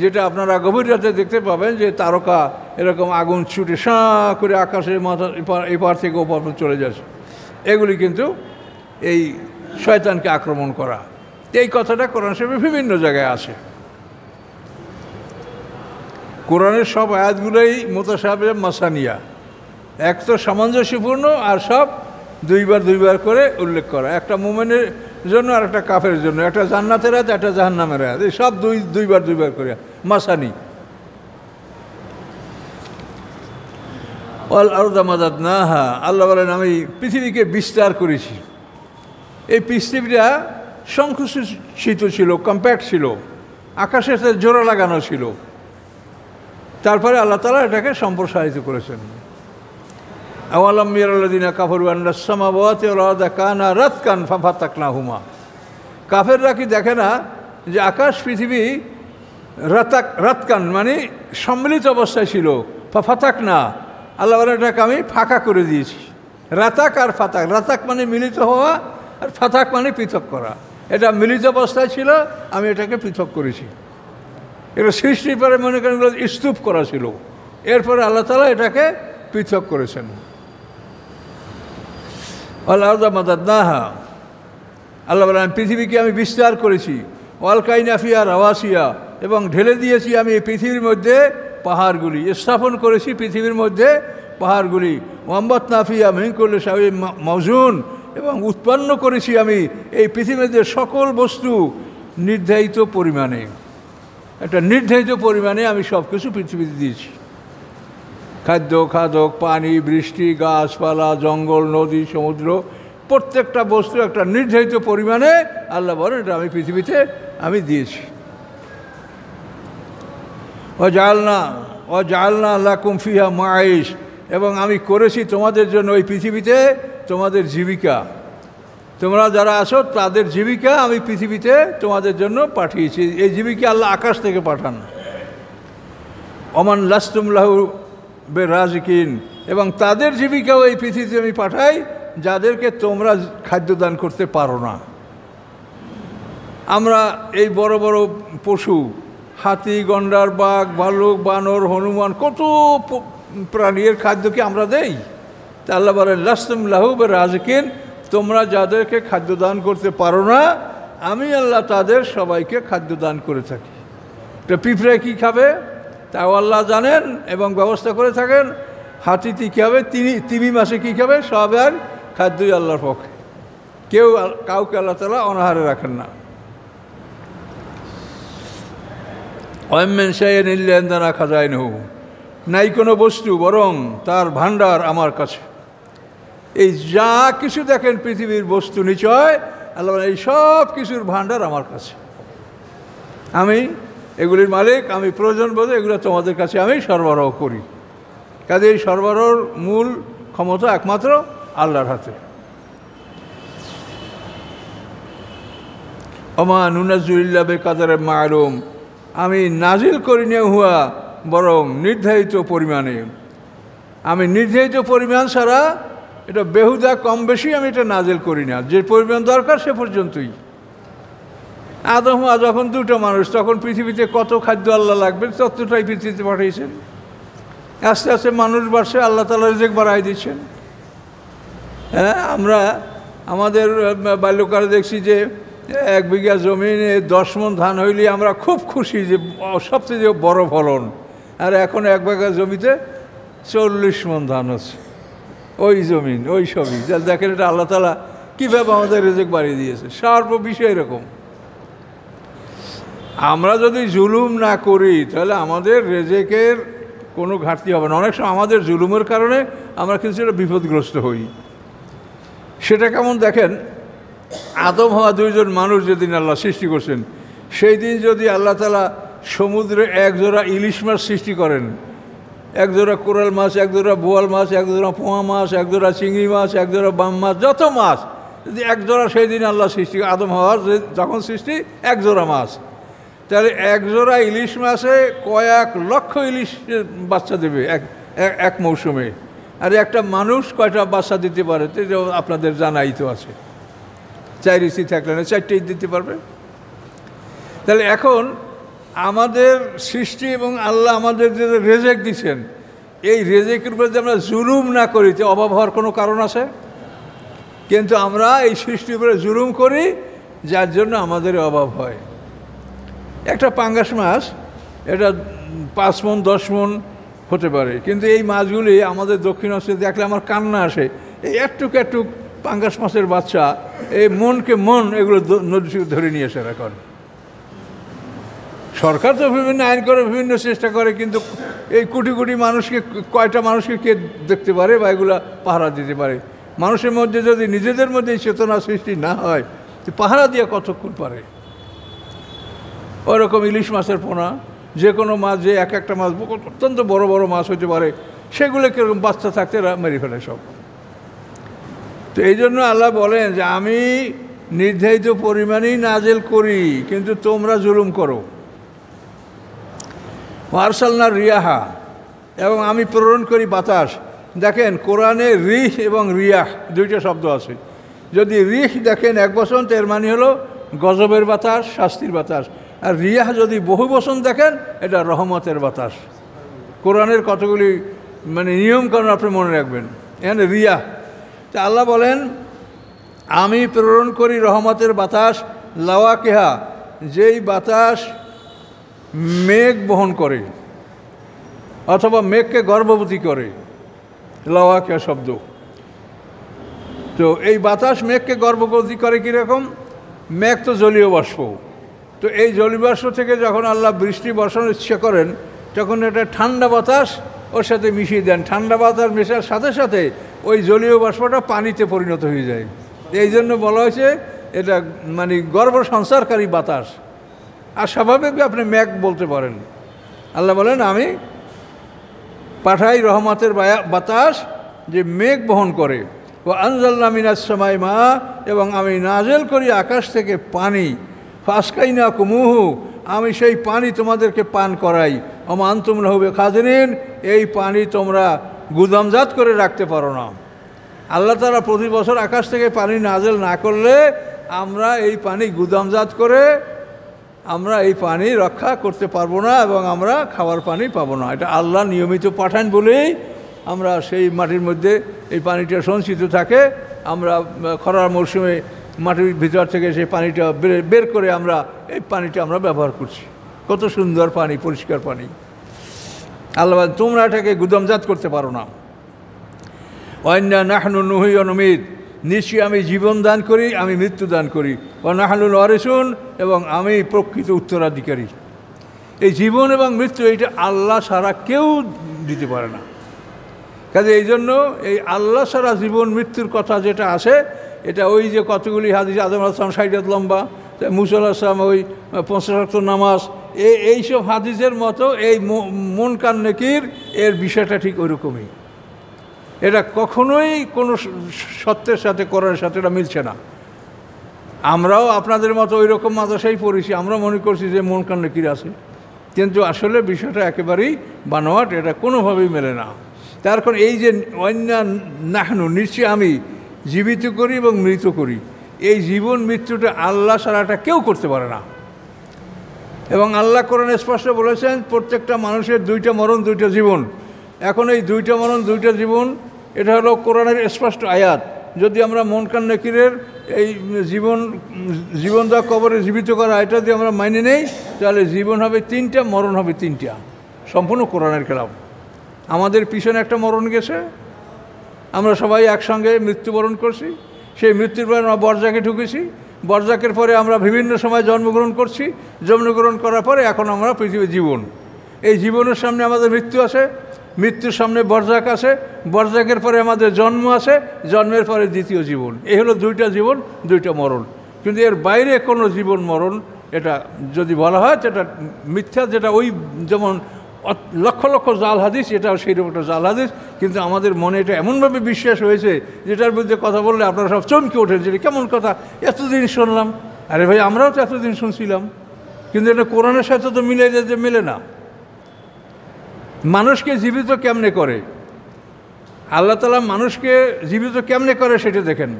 যেটা আপনারা গভীর রাতে দেখতে পাবেন যে তারকা এরকম আগুন ছুটে সাঁ করে আকাশের মাথা এপার থেকে ওপার চলে যাচ্ছে। এগুলি কিন্তু এই শয়তানকে আক্রমণ করা। এই কথাটা কোরআন শরীফে বিভিন্ন জায়গায় আছে। কোরআনের সব আয়াতগুলোই মুতাশাবিহ মাসানিয়া, এক তো সামঞ্জস্যপূর্ণ, আর সব দুইবার দুইবার করে উল্লেখ করা, একটা মুমিনের জন্য আর একটা কাফের জন্য, একটা জান্নাতের আয়াত, একটা জাহান্নামের আয়াত, এই সব দুইবার দুইবার করে মাসানি। ওয়াল আরদা মাদাদনাহা, আল্লাহ বলেন আমি পৃথিবীকে বিস্তার করেছি। এই পৃথিবীটা সংকুচিত ছিল, কম্প্যাক্ট ছিল, আকাশের সাথে জোড়া লাগানো ছিল। তারপরে আল্লাহ তাআলা এটাকে সম্প্রসারিত করেছেন। আওয়ালাম ইয়ারাল্লাযিনা কাফারু আন্নাস সামাওয়াতি ওয়াল আরদা কানা রাতকান ফাফাতাকনাহুমা, কাফেররা কি দেখে না যে আকাশ পৃথিবী রাতকান মানে সম্মিলিত অবস্থায় ছিল, ফাফাতাকনা আল্লাহ বলেন এটাকে আমি ফাঁকা করে দিয়েছি। রাতাক আর ফাতাক, রাতাক মানে মিলিত হওয়া, আর ফাতাক মানে পৃথক করা। এটা মিলিত অবস্থায় ছিল, আমি এটাকে পৃথক করেছি। এটা সৃষ্টির পরে মনে করেন স্তূপ করা ছিল, এরপরে আল্লাহ তাআলা এটাকে পৃথক করেছেন। আল্লাহ মাদাদনাহা, আল্লাহ বলেন পৃথিবীকে আমি বিস্তার করেছি। ওয়ালকাইনা ফিহা রাওয়াসিয়া, এবং ঢেলে দিয়েছি আমি এই পৃথিবীর মধ্যে পাহাড়গুলি, স্থাপন করেছি পৃথিবীর মধ্যে পাহাড়গুলি। ওয়াম্বাতনা ফিহা মিন কুল্লি শাইইন মাওজুন, এবং উৎপন্ন করেছি আমি এই পৃথিবীতে সকল বস্তু নির্ধারিত পরিমাণে, একটা নির্ধারিত পরিমাণে আমি সব কিছু পৃথিবীতে দিয়েছি। খাদ্য, খাদক, পানি, বৃষ্টি, গাছপালা, জঙ্গল, নদী, সমুদ্র, প্রত্যেকটা বস্তু একটা নির্ধারিত পরিমাণে আল্লাহ বলেন এটা আমি পৃথিবীতে আমি দিয়েছি। ওয়াজআলনা লাকুম ফিহা মাঈশ, এবং আমি করেছি তোমাদের জন্য ওই পৃথিবীতে তোমাদের জীবিকা। তোমরা যারা আছো তাদের জীবিকা আমি পৃথিবীতে তোমাদের জন্য পাঠিয়েছি। এই জীবিকা আল্লাহ আকাশ থেকে পাঠান। ওমান লাস্তুম লাহু বিরাজিকিন, এবং তাদের জীবিকাও এই পৃথিবীতে আমি পাঠাই যাদেরকে তোমরা খাদ্য দান করতে পারো না। আমরা এই বড় বড় পশু, হাতি, গন্ডার, বাঘ, ভালুক, বানর, হনুমান, কত প্রাণীর খাদ্যকে আমরা দেই। তা আল্লাহ বলেন লাস্তুম লাহু বিরাজিকিন, তোমরা যাদেরকে খাদ্য দান করতে পারো না, আমি আল্লাহ তাদের সবাইকে খাদ্য দান করে থাকি। তো পিঁপড়ে কী খাবে তাও আল্লাহ জানেন এবং ব্যবস্থা করে থাকেন। হাতিতে কী হবে, তিমি মাসে কী খাবে, সব আর খাদ্যই আল্লাহর পক্ষে, কাউকে আল্লাহ তাআলা অনাহারে রাখেন না। ওয়ামিন শাইইন ইল্লা ইনদানা খাজাইনুহু, নাই কোনো বস্তু বরং তার ভাণ্ডার আমার কাছে। এই যা কিছু দেখেন পৃথিবীর বস্তু নিচয়, আল্লাহ এই সব কিছুর ভাণ্ডার আমার কাছে, আমি এগুলির মালিক, আমি প্রয়োজন বোধে এগুলো তোমাদের কাছে আমি সরবরাহ করি। কাজে এই সরবরাহর মূল ক্ষমতা একমাত্র আল্লাহর হাতে। ওমা নুনাজ্জিলু ইল্লা বিকাদারিন মা'লুম, আমি নাজিল করি না হুয়া বরং নির্ধারিত পরিমাণে। আমি নির্ধারিত পরিমাণ ছাড়া এটা বেহুদা কম বেশি আমি এটা নাজিল করি না, যে পরিমাণ দরকার সে পর্যন্তই। আদম হওয়া যখন দুটো মানুষ, তখন পৃথিবীতে কত খাদ্য আল্লাহ লাগবে ততটাই পৃথিবীতে পাঠিয়েছেন। আস্তে আস্তে মানুষ বাড়ছে, আল্লাহ তাআলা রিজিক বাড়াই দিচ্ছেন। হ্যাঁ, আমরা আমাদের বাল্যকালে দেখছি যে 1 বিঘা জমিনে 10 মণ ধান হইলে আমরা খুব খুশি যে সবচেয়ে বড় ফলন। আর এখন 1 বিঘা জমিতে 40 মণ ধান হচ্ছে, ওই জমিন ওই সবই। দেখেন এটা আল্লাহ তাআলা কীভাবে আমাদের রিজিক বাড়িয়ে দিয়েছে। সর্ব বিষয় এরকম। আমরা যদি জুলুম না করি তাহলে আমাদের রিজিকের কোনো ঘাটতি হবে না। অনেক সময় আমাদের জুলুমের কারণে আমরা কিছুটা বিপদগ্রস্ত হই। সেটা কেমন দেখেন, আদম হওয়া 2 জন মানুষ যেদিন আল্লাহ সৃষ্টি করছেন, সেই দিন যদি আল্লাহ তাআলা সমুদ্রে 1 জোড়া ইলিশ মাছ সৃষ্টি করেন, 1 জোড়া কোরাল মাছ, 1 জোড়া বোয়াল মাছ, 1 জোড়া পোয়া মাছ, 1 জোড়া চিংড়ি মাছ, 1 জোড়া বাম মাছ, যত মাছ যদি 1 জোড়া সেই দিন আল্লাহ সৃষ্টি, আদম হওয়ার যখন সৃষ্টি 1 জোড়া মাছ, তাহলে 1 জোড়া ইলিশ মাছে কয়েক লক্ষ ইলিশ বাচ্চা দেবে এক মৌসুমে। আর একটা মানুষ কয়টা বাচ্চা দিতে পারে আপনাদের জানাই তো আছে। 4 ইঞ্চি থাকলে না 4টেই দিতে পারবে। তাহলে এখন আমাদের সৃষ্টি এবং আল্লাহ আমাদের যে রেজেক দিচ্ছেন, এই রেজেকের উপরে যে আমরা জুলুম না করি, তো অভাব হওয়ার কোনো কারণ আছে? কিন্তু আমরা এই সৃষ্টির উপরে জুলুম করি, যার জন্য আমাদের অভাব হয়। একটা পাঙ্গাস মাছ এটা 5 মণ 10 মণ হতে পারে, কিন্তু এই মাছগুলি আমাদের দক্ষিণ অঞ্চলে দেখলে আমার কান্না আসে। এই একটুক পাঙ্গাস মাছের বাচ্চা এই মনকে মন এগুলো নদী থেকে ধরে নিয়ে এসে এখন। সরকার তো বিভিন্ন আইন করে, বিভিন্ন চেষ্টা করে, কিন্তু এই কোটি কোটি মানুষকে কয়টা মানুষকে কে দেখতে পারে বা এগুলা পাহারা দিতে পারে? মানুষের মধ্যে যদি নিজেদের মধ্যে এই চেতনা সৃষ্টি না হয়, তো পাহারা দিয়ে কতক্ষণ পারে? ওরকম ইলিশ মাছের পোনা, যে কোনো মাছ, যে একটা মাছ অত্যন্ত বড় বড় মাছ হতে পারে, সেগুলো কীরকম বাচ্চা থাকতে মেরে ফেলে সব। তো এই জন্য আল্লাহ বলেন যে আমি নির্ধারিত পরিমাণেই নাজেল করি, কিন্তু তোমরা জুলুম করো। আরসালনা রিয়াহা, এবং আমি প্রেরণ করি বাতাস। দেখেন কোরআনে রিহ এবং রিয়াহ 2টা শব্দ আছে। যদি রিহ দেখেন 1 বছর, এর মানে হলো গজবের বাতাস, শাস্তির বাতাস। আর রিয়াহ যদি বহু বচন দেখেন, এটা রহমতের বাতাস। কোরআনের কতগুলি নিয়মকানুন আপনি মনে রাখবেন। এখানে রিয়াহ, তা আল্লাহ বলেন আমি প্রেরণ করি রহমতের বাতাস, লাওয়াকিহা, যেই বাতাস মেঘ বহন করে অথবা মেঘকে গর্ভবতী করে, লাওয়াকিহা শব্দ। তো এই বাতাস মেঘকে গর্ভবতী করে কীরকম? মেঘ তো জলীয় বাষ্প, তো এই জলীয় বাষ্প থেকে যখন আল্লাহ বৃষ্টি বর্ষণের ইচ্ছা করেন, তখন এটা ঠান্ডা বাতাস ওর সাথে মিশিয়ে দেন। ঠান্ডা বাতাস মেশার সাথে সাথে ওই জলীয় বাষ্পটা পানিতে পরিণত হয়ে যায়। এই জন্য বলা হয়েছে এটা গর্ভ সঞ্চারকারী বাতাস। আর স্বাভাবিক আপনি মেঘ বলতে পারেন। আল্লাহ বলেন আমি পাঠাই রহমতের বাতাস, যে মেঘ বহন করে। ও আনজালনা মিনাস সামাই মা, এবং আমি নাজেল করি আকাশ থেকে পানি। ফাসকাইনা কুমুহু, আমি সেই পানি তোমাদেরকে পান করাই। ওমা আনতুম লাহু বিকাদিরিন, এই পানি তোমরা গুদামজাত করে রাখতে পারো না। আল্লাহ তাআলা প্রতি বছর আকাশ থেকে পানি নাজেল না করলে আমরা এই পানি গুদামজাত করে আমরা এই পানি রক্ষা করতে পারবো না, এবং আমরা খাওয়ার পানি পাবো না। এটা আল্লাহ নিয়মিত পাঠান বলেই আমরা সেই মাটির মধ্যে এই পানিটা সঞ্চিত থাকে। আমরা খরার মৌসুমে মাটির ভিতর থেকে সেই পানিটা বের করে আমরা এই পানিটা আমরা ব্যবহার করছি। কত সুন্দর পানি, পরিষ্কার পানি। আল্লাহ তোমরা এটাকে গুদামজাত করতে পারো না। ওয়াইন্না নাহনু নুহি ওয়া নুমীত, নিশ্চয়ই আমি জীবন দান করি, আমি মৃত্যু দান করি। ওয়া নাহনুল ওয়ারিসুন, এবং আমি প্রকৃত উত্তরাধিকারী। এই জীবন এবং মৃত্যু এইটা আল্লাহ ছাড়া কেউ দিতে পারে না। কাজে এই জন্য এই আল্লাহ ছাড়া জীবন মৃত্যুর কথা যেটা আছে, এটা ওই যে কতগুলি হাদিস, আদম আলাইহিস সালাম 60 লম্বা, মুসা আলাইহিস সালাম ওই 50 ওয়াক্ত নামাজ, এইসব হাদিসের মতো এই মুনকার নেকির এর বিষয়টা ঠিক ওই রকমই। এটা কখনোই কোনো সত্যের সাথে, কোরআনের সাথে এটা মিলছে না। আমরাও আপনাদের মতো ওই রকম মাদ্রাসায় পড়েছি, আমরা মনে করছি যে মুনকার নেকির আছে, কিন্তু আসলে বিষয়টা একেবারেই বানোয়াট, এটা কোনোভাবেই মেলে না। তার কারণ এই যে ওয়াইন্না নাহনু, নিশ্চয়ই আমি জীবিত করি এবং মৃত করি, এই জীবন মৃত্যুটা আল্লাহ ছাড়াটা কেউ করতে পারে না। এবং আল্লাহ কোরআনে স্পষ্ট বলেছেন প্রত্যেকটা মানুষের 2টা মরণ 2টা জীবন। এখন এই 2টা মরণ 2টা জীবন, এটা হলো কোরআনের স্পষ্ট আয়াত। যদি আমরা মুনকার নেকিরের এই জীবন দেওয়া, কবরে জীবিত করা, এটা যদি আমরা মাইনে নেই, তাহলে জীবন হবে 3টা, মরণ হবে 3টা। সম্পূর্ণ কোরআনের খেলাফ। আমাদের পিছনে একটা মরণ গেছে, আমরা সবাই একসঙ্গে মৃত্যুবরণ করছি। সেই মৃত্যুর পরে আমরা বরজাকে ঢুকেছি, বরজাকের পরে আমরা বিভিন্ন সময় জন্মগ্রহণ করছি, জন্মগ্রহণ করার পরে এখন আমরা পৃথিবীর জীবন। এই জীবনের সামনে আমাদের মৃত্যু আছে, মৃত্যুর সামনে বরজাক আছে, বরজাকের পরে আমাদের জন্ম আছে, জন্মের পরে দ্বিতীয় জীবন। এই হলো 2টা জীবন 2টা মরণ। কিন্তু এর বাইরে কোনো জীবন মরণ এটা যদি বলা হয় সেটা মিথ্যা। যেটা ওই যেমন লক্ষ লক্ষ জাল হাদিস, এটাও সেইরকম একটা জাল হাদিস, কিন্তু আমাদের মনে এটা এমনভাবে বিশ্বাস হয়েছে যেটার বিরুদ্ধে কথা বললে আপনারা সব চমকে ওঠেন, যেটা কেমন কথা, এতদিন শুনলাম। আরে ভাই, আমরাও তো এতদিন শুনছিলাম, কিন্তু এটা কোরআনের সাথে তো মিলে যেতে মেলে না। মানুষকে জীবিত কেমনে করে আল্লাহ তাআলা, মানুষকে জীবিত কেমনে করে সেটা দেখেন।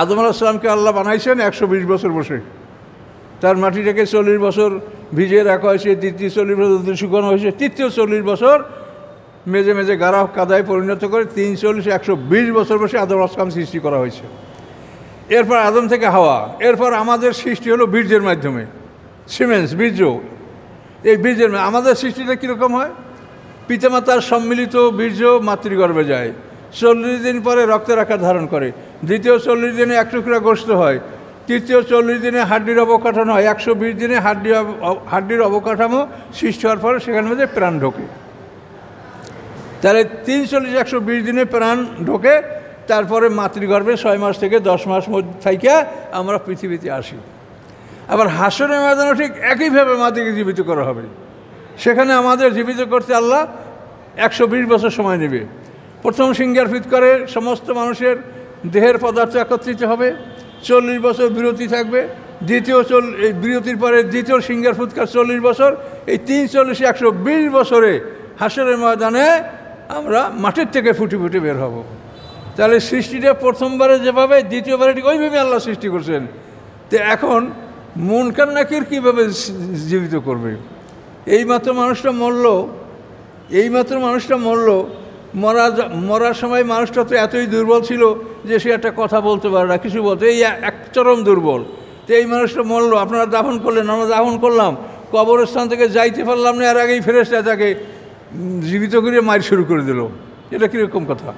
আদম আলাইহিস সালামকে আল্লাহ বানাইছেন 120 বছর বসে, তার মাটিটাকে 40 বছর ভিজিয়ে রাখা হয়েছে, দ্বিতীয় 40 বছর শুকানো হয়েছে, তৃতীয় 40 বছর মেজে মেজে গাড়া কাদায় পরিণত করে 340 120 বছর বসে আদম আলাইহিস সালাম সৃষ্টি করা হয়েছে। এরপর আদম থেকে হাওয়া, এরপর আমাদের সৃষ্টি হলো বীর্যের মাধ্যমে, সিমেন্স বীর্য। এই বীর্যের আমাদের সৃষ্টিটা কীরকম হয়? পিতামাতার সম্মিলিত বীর্য মাতৃগর্ভে যায়, 40 দিন পরে রক্তের আকার ধারণ করে, দ্বিতীয় 40 দিনে 1 টুকরা গোশত হয়, তৃতীয় 40 দিনে হাড্ডির অবকাঠামো হয়, 120 দিনে হাড্ডির অবকাঠামো সৃষ্টি হওয়ার পরে সেখানের মধ্যে প্রাণ ঢোকে। তাহলে 340 120 দিনে প্রাণ ঢোকে, তারপরে মাতৃগর্ভে 6 মাস থেকে 10 মাস মধ্যে থেকে আমরা পৃথিবীতে আসি। আবার হাসরের ময়দানে ঠিক একইভাবে আমাদেরকে জীবিত করা হবে। সেখানে আমাদের জীবিত করতে আল্লাহ 120 বছর সময় নেবে। প্রথম সিঙ্গার ফিট করে সমস্ত মানুষের দেহের পদার্থ একত্রিত হবে, 40 বছর বিরতি থাকবে, দ্বিতীয় বিরতির পরে দ্বিতীয় সিঙ্গার ফুৎকার 40 বছর, এই 340 120 বছরে হাসরের ময়দানে আমরা মাটির থেকে ফুটে ফুটে বের হব। তাহলে সৃষ্টিটা প্রথমবারে যেভাবে, দ্বিতীয়বারে ঠিক ওইভাবে আল্লাহ সৃষ্টি করছেন। তো এখন মুনকার নাকির কীভাবে জীবিত করবে? এইমাত্র মানুষটা মরল, মরার সময় মানুষটা তো এতই দুর্বল ছিল যে সে একটা কথা বলতে পারে না, কিছু বলতে, এই এক চরম দুর্বল। তো এই মানুষটা মরল, আপনারা দাফন করলেন, আমরা দাফন করলাম, কবরস্থান থেকে যাইতে পারলাম না, এর আগেই ফেরেশতা তাকে জীবিত করে মার শুরু করে দিল। এটা কীরকম কথা?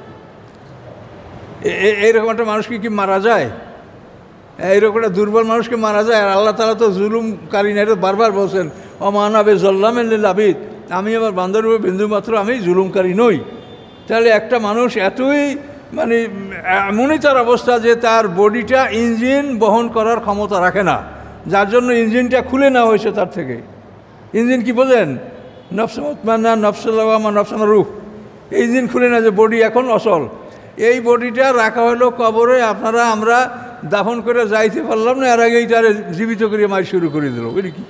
এইরকম একটা মানুষকে কি মারা যায়? এইরকম একটা দুর্বল মানুষকে মারা যায়? আর আল্লাহ তাআলা তো জুলুমকারী না, এটা বারবার বলছেন, অমানাবে জল্লামেন লিল আবিদ, আমি আমার বান্দার উপর বিন্দুমাত্র আমি জুলুমকারী নই। তাহলে একটা মানুষ এতই মানে এমনই তার অবস্থা যে তার বডিটা ইঞ্জিন বহন করার ক্ষমতা রাখে না, যার জন্য ইঞ্জিনটা খুলে নেওয়া হয়েছে তার থেকে। ইঞ্জিন কি বোঝেন? নফস মুতমাইন্না, নফসুল্লাওয়ামা, নফসুন রূহ। এই ইঞ্জিন খুলে না, যে বডি এখন অচল, এই বডিটা রাখা হলো কবরে। আমরা দাফন করে যাইতে পারলাম না, এর আগেই তার জীবিত করে মার শুরু করে দিল। বুঝলি কি?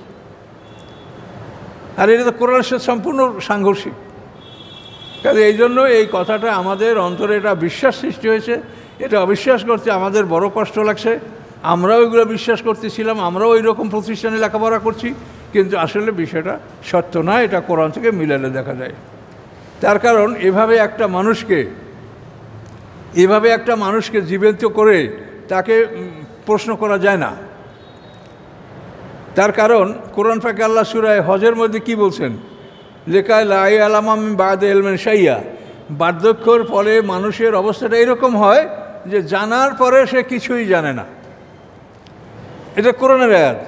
আর এটা তো কোরআনের সাথে সম্পূর্ণ সাংঘর্ষিক। কাজে এই জন্য এই কথাটা আমাদের অন্তরে এটা বিশ্বাস সৃষ্টি হয়েছে, এটা অবিশ্বাস করতে আমাদের বড় কষ্ট লাগছে। আমরাও এগুলো বিশ্বাস করতেছিলাম, আমরাও ওই রকম প্রতিষ্ঠানে লেখাপড়া করছি, কিন্তু আসলে বিষয়টা সত্য না, এটা কোরআন থেকে মিলালে দেখা যায়। তার কারণ এভাবে একটা মানুষকে জীবিত করে তাকে প্রশ্ন করা যায় না। তার কারণ কোরআন পাকে আল্লাহ সূরা হজের মধ্যে কি বলছেন? লেখায় লা ইয়ালামু মিন বাদি ইলমিন শাইআ, বার্ধক্যের ফলে মানুষের অবস্থাটা এরকম হয় যে জানার পরে সে কিছুই জানে না। এটা কোরআনের আয়াত।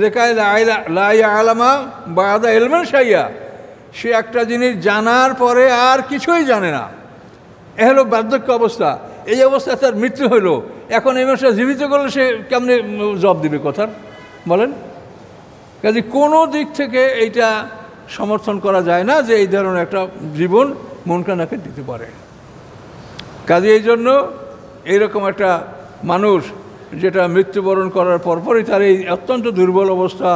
লেখায় লা ইয়ালামু বাদি ইলমিন শাইআ, সে একটা জিনিস জানার পরে আর কিছুই জানে না। এ হলো বার্ধক্য অবস্থা। এই অবস্থায় তার মৃত্যু হলো। এখন এই মানুষটা জীবিত করলে সে কেমনে জবাব দিবে কথার? বলেন। কাজে কোনো দিক থেকে এইটা সমর্থন করা যায় না যে এই ধরনের একটা জীবন মুনকারকে দিতে পারে। কাজে এই জন্য এইরকম একটা মানুষ যেটা মৃত্যুবরণ করার পরপরই তার এই অত্যন্ত দুর্বল অবস্থা,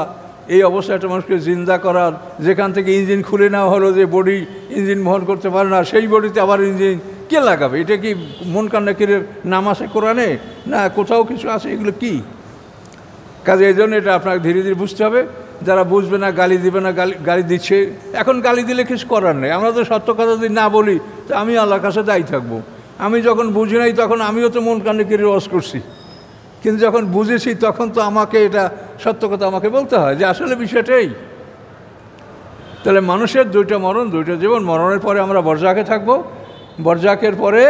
এই অবস্থায় একটা মানুষকে জিন্দা করার, যেখান থেকে ইঞ্জিন খুলে নেওয়া হলো, যে বডি ইঞ্জিন বহন করতে পারে না, সেই বডিতে আবার ইঞ্জিন কে লাগাবে? এটা কি মুনকার নাকিরের নাম আছে কোরআনে? না কোথাও কিছু আছে? এগুলো কি? কাজে এই জন্য এটা আপনাকে ধীরে ধীরে বুঝতে হবে। যারা বুঝবে না, গালি দিবে না, গালি দিচ্ছে। এখন গালি দিলে কিছু করার নেই। আমরা তো সত্য কথা যদি না বলি তো আমি আল্লাহর কাছে দায়ী থাকবো। আমি যখন বুঝি নাই তখন আমিও তো মুনকার নাকিরের ওয়াজ করছি, কিন্তু যখন বুঝেছি তখন তো আমাকে এটা সত্য কথা আমাকে বলতে হয় যে আসলে বিষয়টাই। তাহলে মানুষের দুইটা মরণ, দুইটা জীবন। মরণের পরে আমরা বরজাকে থাকবো, বরজাকের পরে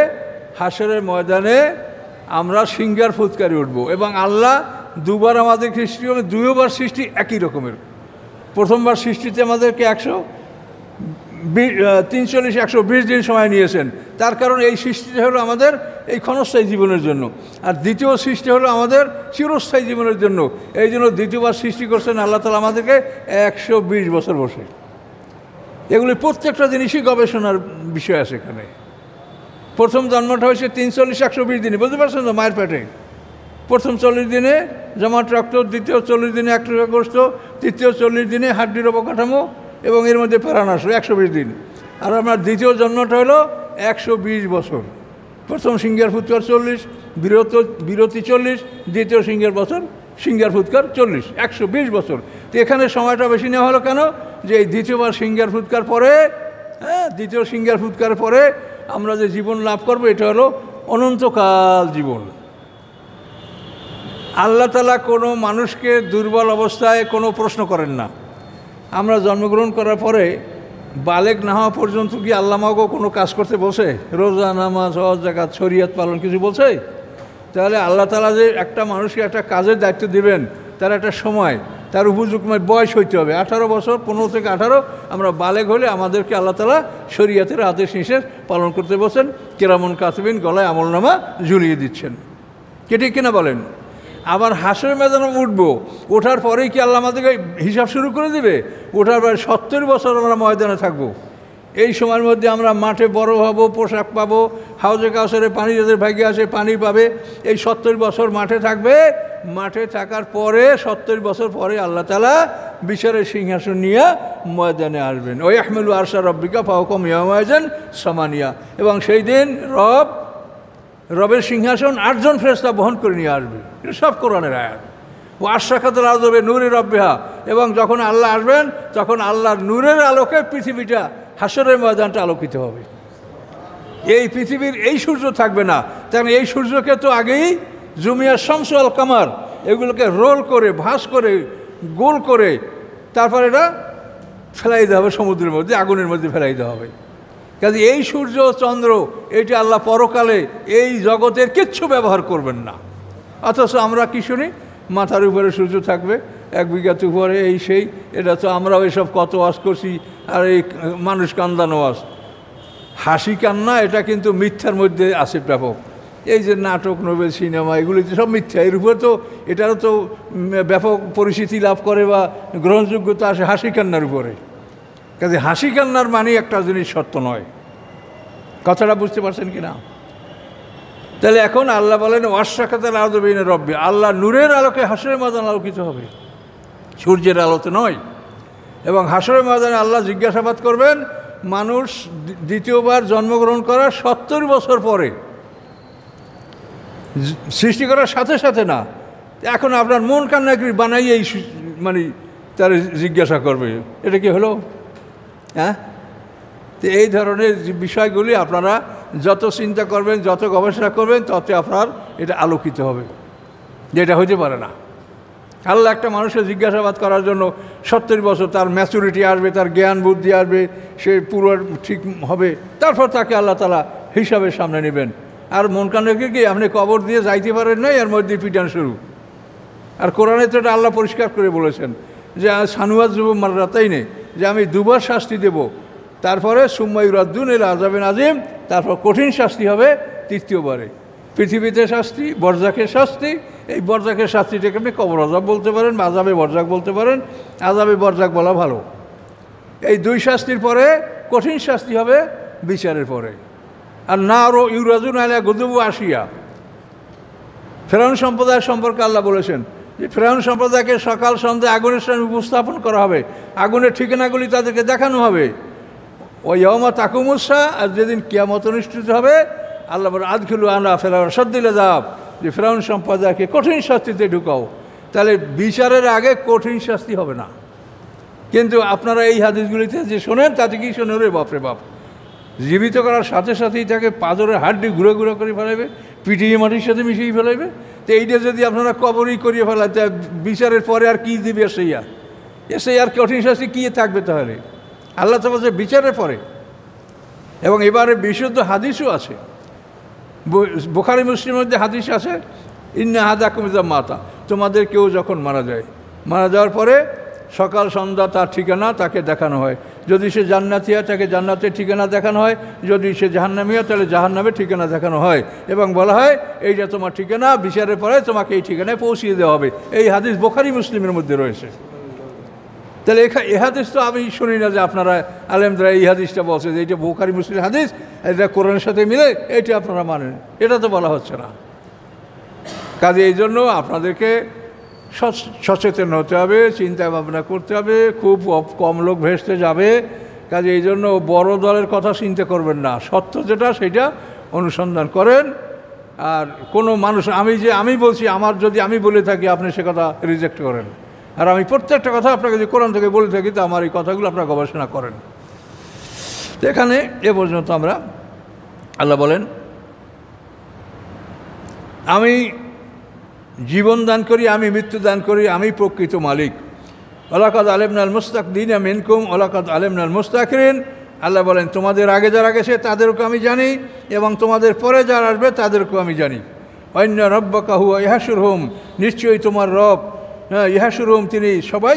হাসরের ময়দানে আমরা সিংহার ফুৎকারে উঠবো। এবং আল্লাহ দুবার আমাদের সৃষ্টি হবে, দুইবার সৃষ্টি একই রকমের। প্রথমবার সৃষ্টিতে আমাদেরকে 120 দিন সময় নিয়েছেন। তার কারণ এই সৃষ্টিটা হলো আমাদের এই ক্ষণস্থায়ী জীবনের জন্য, আর দ্বিতীয় সৃষ্টি হলো আমাদের চিরস্থায়ী জীবনের জন্য। এই জন্য দ্বিতীয়বার সৃষ্টি করছেন আল্লাহ তাআলা আমাদেরকে 120 বছর বসে। এগুলি প্রত্যেকটা জিনিসই গবেষণার বিষয় আছে এখানে। প্রথম জন্মটা হয়েছে 340-120 দিনে, বুঝতে পারছেন তো? মায়ের পেটে প্রথম 40 দিনে জমাট রক্ত, দ্বিতীয় 40 দিনে একটা গোস্ত, তৃতীয় 40 দিনে হাড্ডির অবকাঠামো, এবং এর মধ্যে প্রাণ আসলো 120 দিন। আর আমার দ্বিতীয় জন্মটা হলো 120 বছর। প্রথম সিংহার ফুৎকার 40, বিরতি 40, দ্বিতীয় সিংহার ফুৎকার 40, 120 বছর। তো এখানে সময়টা বেশি নেওয়া হলো কেন? যে এই দ্বিতীয়বার সিংহার ফুৎকার পরে, দ্বিতীয় সিংহার ফুৎকার পরে আমরা যে জীবন লাভ করবো এটা হলো অনন্তকাল জীবন। আল্লাহ তাআলা কোনো মানুষকে দুর্বল অবস্থায় কোনো প্রশ্ন করেন না। আমরা জন্মগ্রহণ করার পরে বালেগ না হওয়া পর্যন্ত কি আল্লাহ আমাকেও কোনো কাজ করতে বলছে? রোজা, নামাজ, হজ, যাকাত, শরিয়ত পালন কিছু বলছে? তাহলে আল্লাহ তাআলা যে একটা মানুষকে একটা কাজের দায়িত্ব দিবেন, তার একটা সময়, তার উপযুক্ত বয়স হইতে হবে। 18 বছর, 15 থেকে 18 আমরা বালেগ হলে আমাদেরকে আল্লাহ তাআলা শরিয়তের আদেশ নিষেধ পালন করতে বলছেন। কিরামান কাতিবিন, গলায় আমলনামা ঝুলিয়ে দিচ্ছেন। কে ঠিক কিনা বলেন? আবার হাসরের ময়দানে উঠবো, ওঠার পরেই কি আল্লাহ আমাদেরকে হিসাব শুরু করে দেবে? ওঠার পরে 70 বছর আমরা ময়দানে থাকবো। এই সময়ের মধ্যে আমরা মাঠে বড় হব, পোশাক পাবো, হাউজে কাউসারে পানি যাদের ভাগ্যে আসে পানি পাবে। এই 70 বছর মাঠে থাকবে। মাঠে থাকার পরে 70 বছর পরে আল্লাহ তাআলা বিচারের সিংহাসন নিয়ে ময়দানে আসবেন। ওই আহমেলু আরশা রব্বিকা ফাওকাহুম ইয়াওমাইযিন সামানিয়া, এবং সেই দিন রবের সিংহাসন 8 জন ফেরেশতা বহন করে নিয়ে আসবে। এটা সব কোরআনের আয়াত। ও আশরাকাতুল আরদু বিনূরি রাব্বিহা, এবং যখন আল্লাহ আসবেন তখন আল্লাহর নূরের আলোকে পৃথিবীটা, হাসরের ময়দানটা আলোকিত হবে। এই পৃথিবীর এই সূর্য থাকবে না, কারণ এই সূর্যকে তো আগেই জুমিয়া শামস ওয়াল কামার এগুলোকে রোল করে, ভাঁজ করে, গোল করে তারপর এটা ফেলাই দেওয়া হবে সমুদ্রের মধ্যে, আগুনের মধ্যে ফেলাই দেওয়া হবে। কাজে এই সূর্য চন্দ্র এইটা আল্লাহ পরকালে এই জগতের কিচ্ছু ব্যবহার করবেন না। অথচ আমরা কি শুনি, মাথার উপরে সূর্য থাকবে, 1 বিঘাত উপরে, এই সেই, এটা তো আমরাও এসব কত ওয়াজ করছি, আর এই মানুষ কান্দানো ওয়াজ, হাসি কান্না এটা কিন্তু মিথ্যার মধ্যে আছে ব্যাপক। এই যে নাটক, নোবেল, সিনেমা, এগুলিতে সব মিথ্যা, এর উপরে তো এটারও তো ব্যাপক পরিচিতি লাভ করে বা গ্রহণযোগ্যতা আসে হাসি কান্নার উপরে। কাজে হাসি কান্নার মানে একটা জিনিস সত্য নয়। কথাটা বুঝতে পারছেন কি না? তাহলে এখন আল্লাহ বলেন ওয়াশরাকাতুল আরদু বিনূরি রাব্বিহা, আল্লাহ নূরের আলোকে হাসরের ময়দান আলোকিত হবে, সূর্যের আলোতে নয়। এবং হাসরের ময়দানে আল্লাহ জিজ্ঞাসাবাদ করবেন, মানুষ দ্বিতীয়বার জন্মগ্রহণ করার 70 বছর পরে, সৃষ্টি করার সাথে সাথে না। এখন আপনার মন কান্নাকরি বানাইয়েই মানে তার জিজ্ঞাসা করবে, এটা কি হলো? হ্যাঁ, তো এই ধরনের বিষয়গুলি আপনারা যত চিন্তা করবেন, যত গবেষণা করবেন, তত আপনার এটা আলোকিত হবে, যেটা হইতে পারে না। আল্লাহ একটা মানুষের জিজ্ঞাসাবাদ করার জন্য 70 বছর, তার ম্যাচুরিটি আসবে, তার জ্ঞান বুদ্ধি আসবে, সে পুরো ঠিক হবে, তারপর তাকে আল্লাহ তাআলা হিসাবের সামনে নেবেন। আর মন কান্নাকে কি আপনি কবর দিয়ে যাইতে পারেন নাই, এর মধ্যে পিটান শুরু। আর কোরআনে তো এটা আল্লাহ পরিষ্কার করে বলেছেন যে সানুয়াজ যুব মাররাতাই নেই, যে আমি 2বার শাস্তি দেব, তারপরে সুম্মা ইউরাদ্দুন ইলা আযাবিন আযীম, তারপর কঠিন শাস্তি হবে 3য়বারে। পৃথিবীতে শাস্তি, বরজাকের শাস্তি, এই বরজাকের শাস্তিটাকে আপনি কবর আযাব বলতে পারেন বা আযাবে বরজাক বলতে পারেন, আযাবে বরজাক বলা ভালো। এই 2 শাস্তির পরে কঠিন শাস্তি হবে বিচারের পরে। আর নারু ইউরাজুন আলা গুদুবু আশিয়া, ফেরাউন সম্প্রদায় সম্পর্কে আল্লাহ বলেছেন যে ফেরাউন সম্প্রদায়কে সকাল সন্ধ্যা আগুনের সামনে উপস্থাপন করা হবে, আগুনের ঠিকানাগুলি তাদেরকে দেখানো হবে। ওই ইয়াউমা তাকুমুসা, আর যেদিন কিয়ামত অনুষ্ঠিত হবে, আল্লাহ বলেন আদখিলু আলা ফেরাউন শাদ্দিল আযাব, যে ফেরাউন সম্প্রদায়কে কঠিন শাস্তিতে ঢুকাও। তাহলে বিচারের আগে কঠিন শাস্তি হবে না। কিন্তু আপনারা এই হাদিসগুলিতে যে শোনেন, তাতে কি শোনেন, রে বাপরে বাপ, জীবিত করার সাথে সাথেই তাকে পাঁজরের হাড্ডি ঘুরে ঘুরে করে ফেলাইবে, পিটিয়ে মাটির সাথে মিশিয়ে ফেলাইবে। তো এইটা যদি আপনারা কবরই করিয়ে ফেলান, তা বিচারের পরে আর কী দিবে এসে আর কঠিন শাস্তি কী থাকবে? তাহলে আল্লাহ তো বলছে বিচারের পরে। এবং এবারে বিশুদ্ধ হাদিসও আছে, বুখারী মুসলিমের মধ্যে হাদিস আছে, ইন্না আহাদাকুম ইযা মাতা, তোমাদের কেউ যখন মারা যায়, মারা যাওয়ার পরে সকাল সন্ধ্যা তার ঠিকানা তাকে দেখানো হয়। যদি সে জান্নাতি হয়, তাকে জান্নাতের ঠিকানা দেখানো হয়, যদি সে জাহান্নামী হয়, তাহলে জাহান্নামের ঠিকানা দেখানো হয়, এবং বলা হয় এইটা তোমার ঠিকানা, বিচারের পরে তোমাকে এই ঠিকানায় পৌঁছিয়ে দেওয়া হবে। এই হাদিস বুখারী মুসলিমের মধ্যে রয়েছে। তাহলে এই হাদিস তো আমি শুনি না যে আপনারা আলেমরা এই হাদিসটা বলছে যে এইটা বুখারী মুসলিম হাদিস, এটা কোরআনের সাথে মিলে, এইটা আপনারা মানেন, এটা তো বলা হচ্ছে না। কাজে এই জন্য আপনাদেরকে সচেতন হতে হবে, চিন্তা ভাবনা করতে হবে। খুব কম লোক ভেসতে যাবে, কাজে এই জন্য বড় দলের কথা চিন্তা করবেন না, সত্য যেটা সেটা অনুসন্ধান করেন। আর কোনো মানুষ আমি বলছি, আমার যদি আমি বলে থাকি, আপনি সে কথা রিজেক্ট করেন। আর আমি প্রত্যেকটা কথা আপনাকে যদি কোরআন থেকে বলে থাকি, তো আমার এই কথাগুলো আপনারা গবেষণা করেন। এখানে এ পর্যন্ত আমরা, আল্লাহ বলেন আমি জীবন দান করি, আমি মৃত্যু দান করি, আমি প্রকৃত মালিক। ওয়ালাকাদ আলিমনাল মুস্তাকদিনা মিনকুম ওয়ালাকাদ আলিমনাল মুস্তাখিরিন। আল্লাহ বলেন তোমাদের আগে যারা গেছে তাদেরকে আমি জানি, এবং তোমাদের পরে যারা আসবে তাদেরকেও আমি জানি। অন্য রব্বাকা হুয়া ইয়াহশুরহুম, নিশ্চয়ই তোমার রব, হ্যাঁ, ইয়াহশুরহুম, তিনি সবাই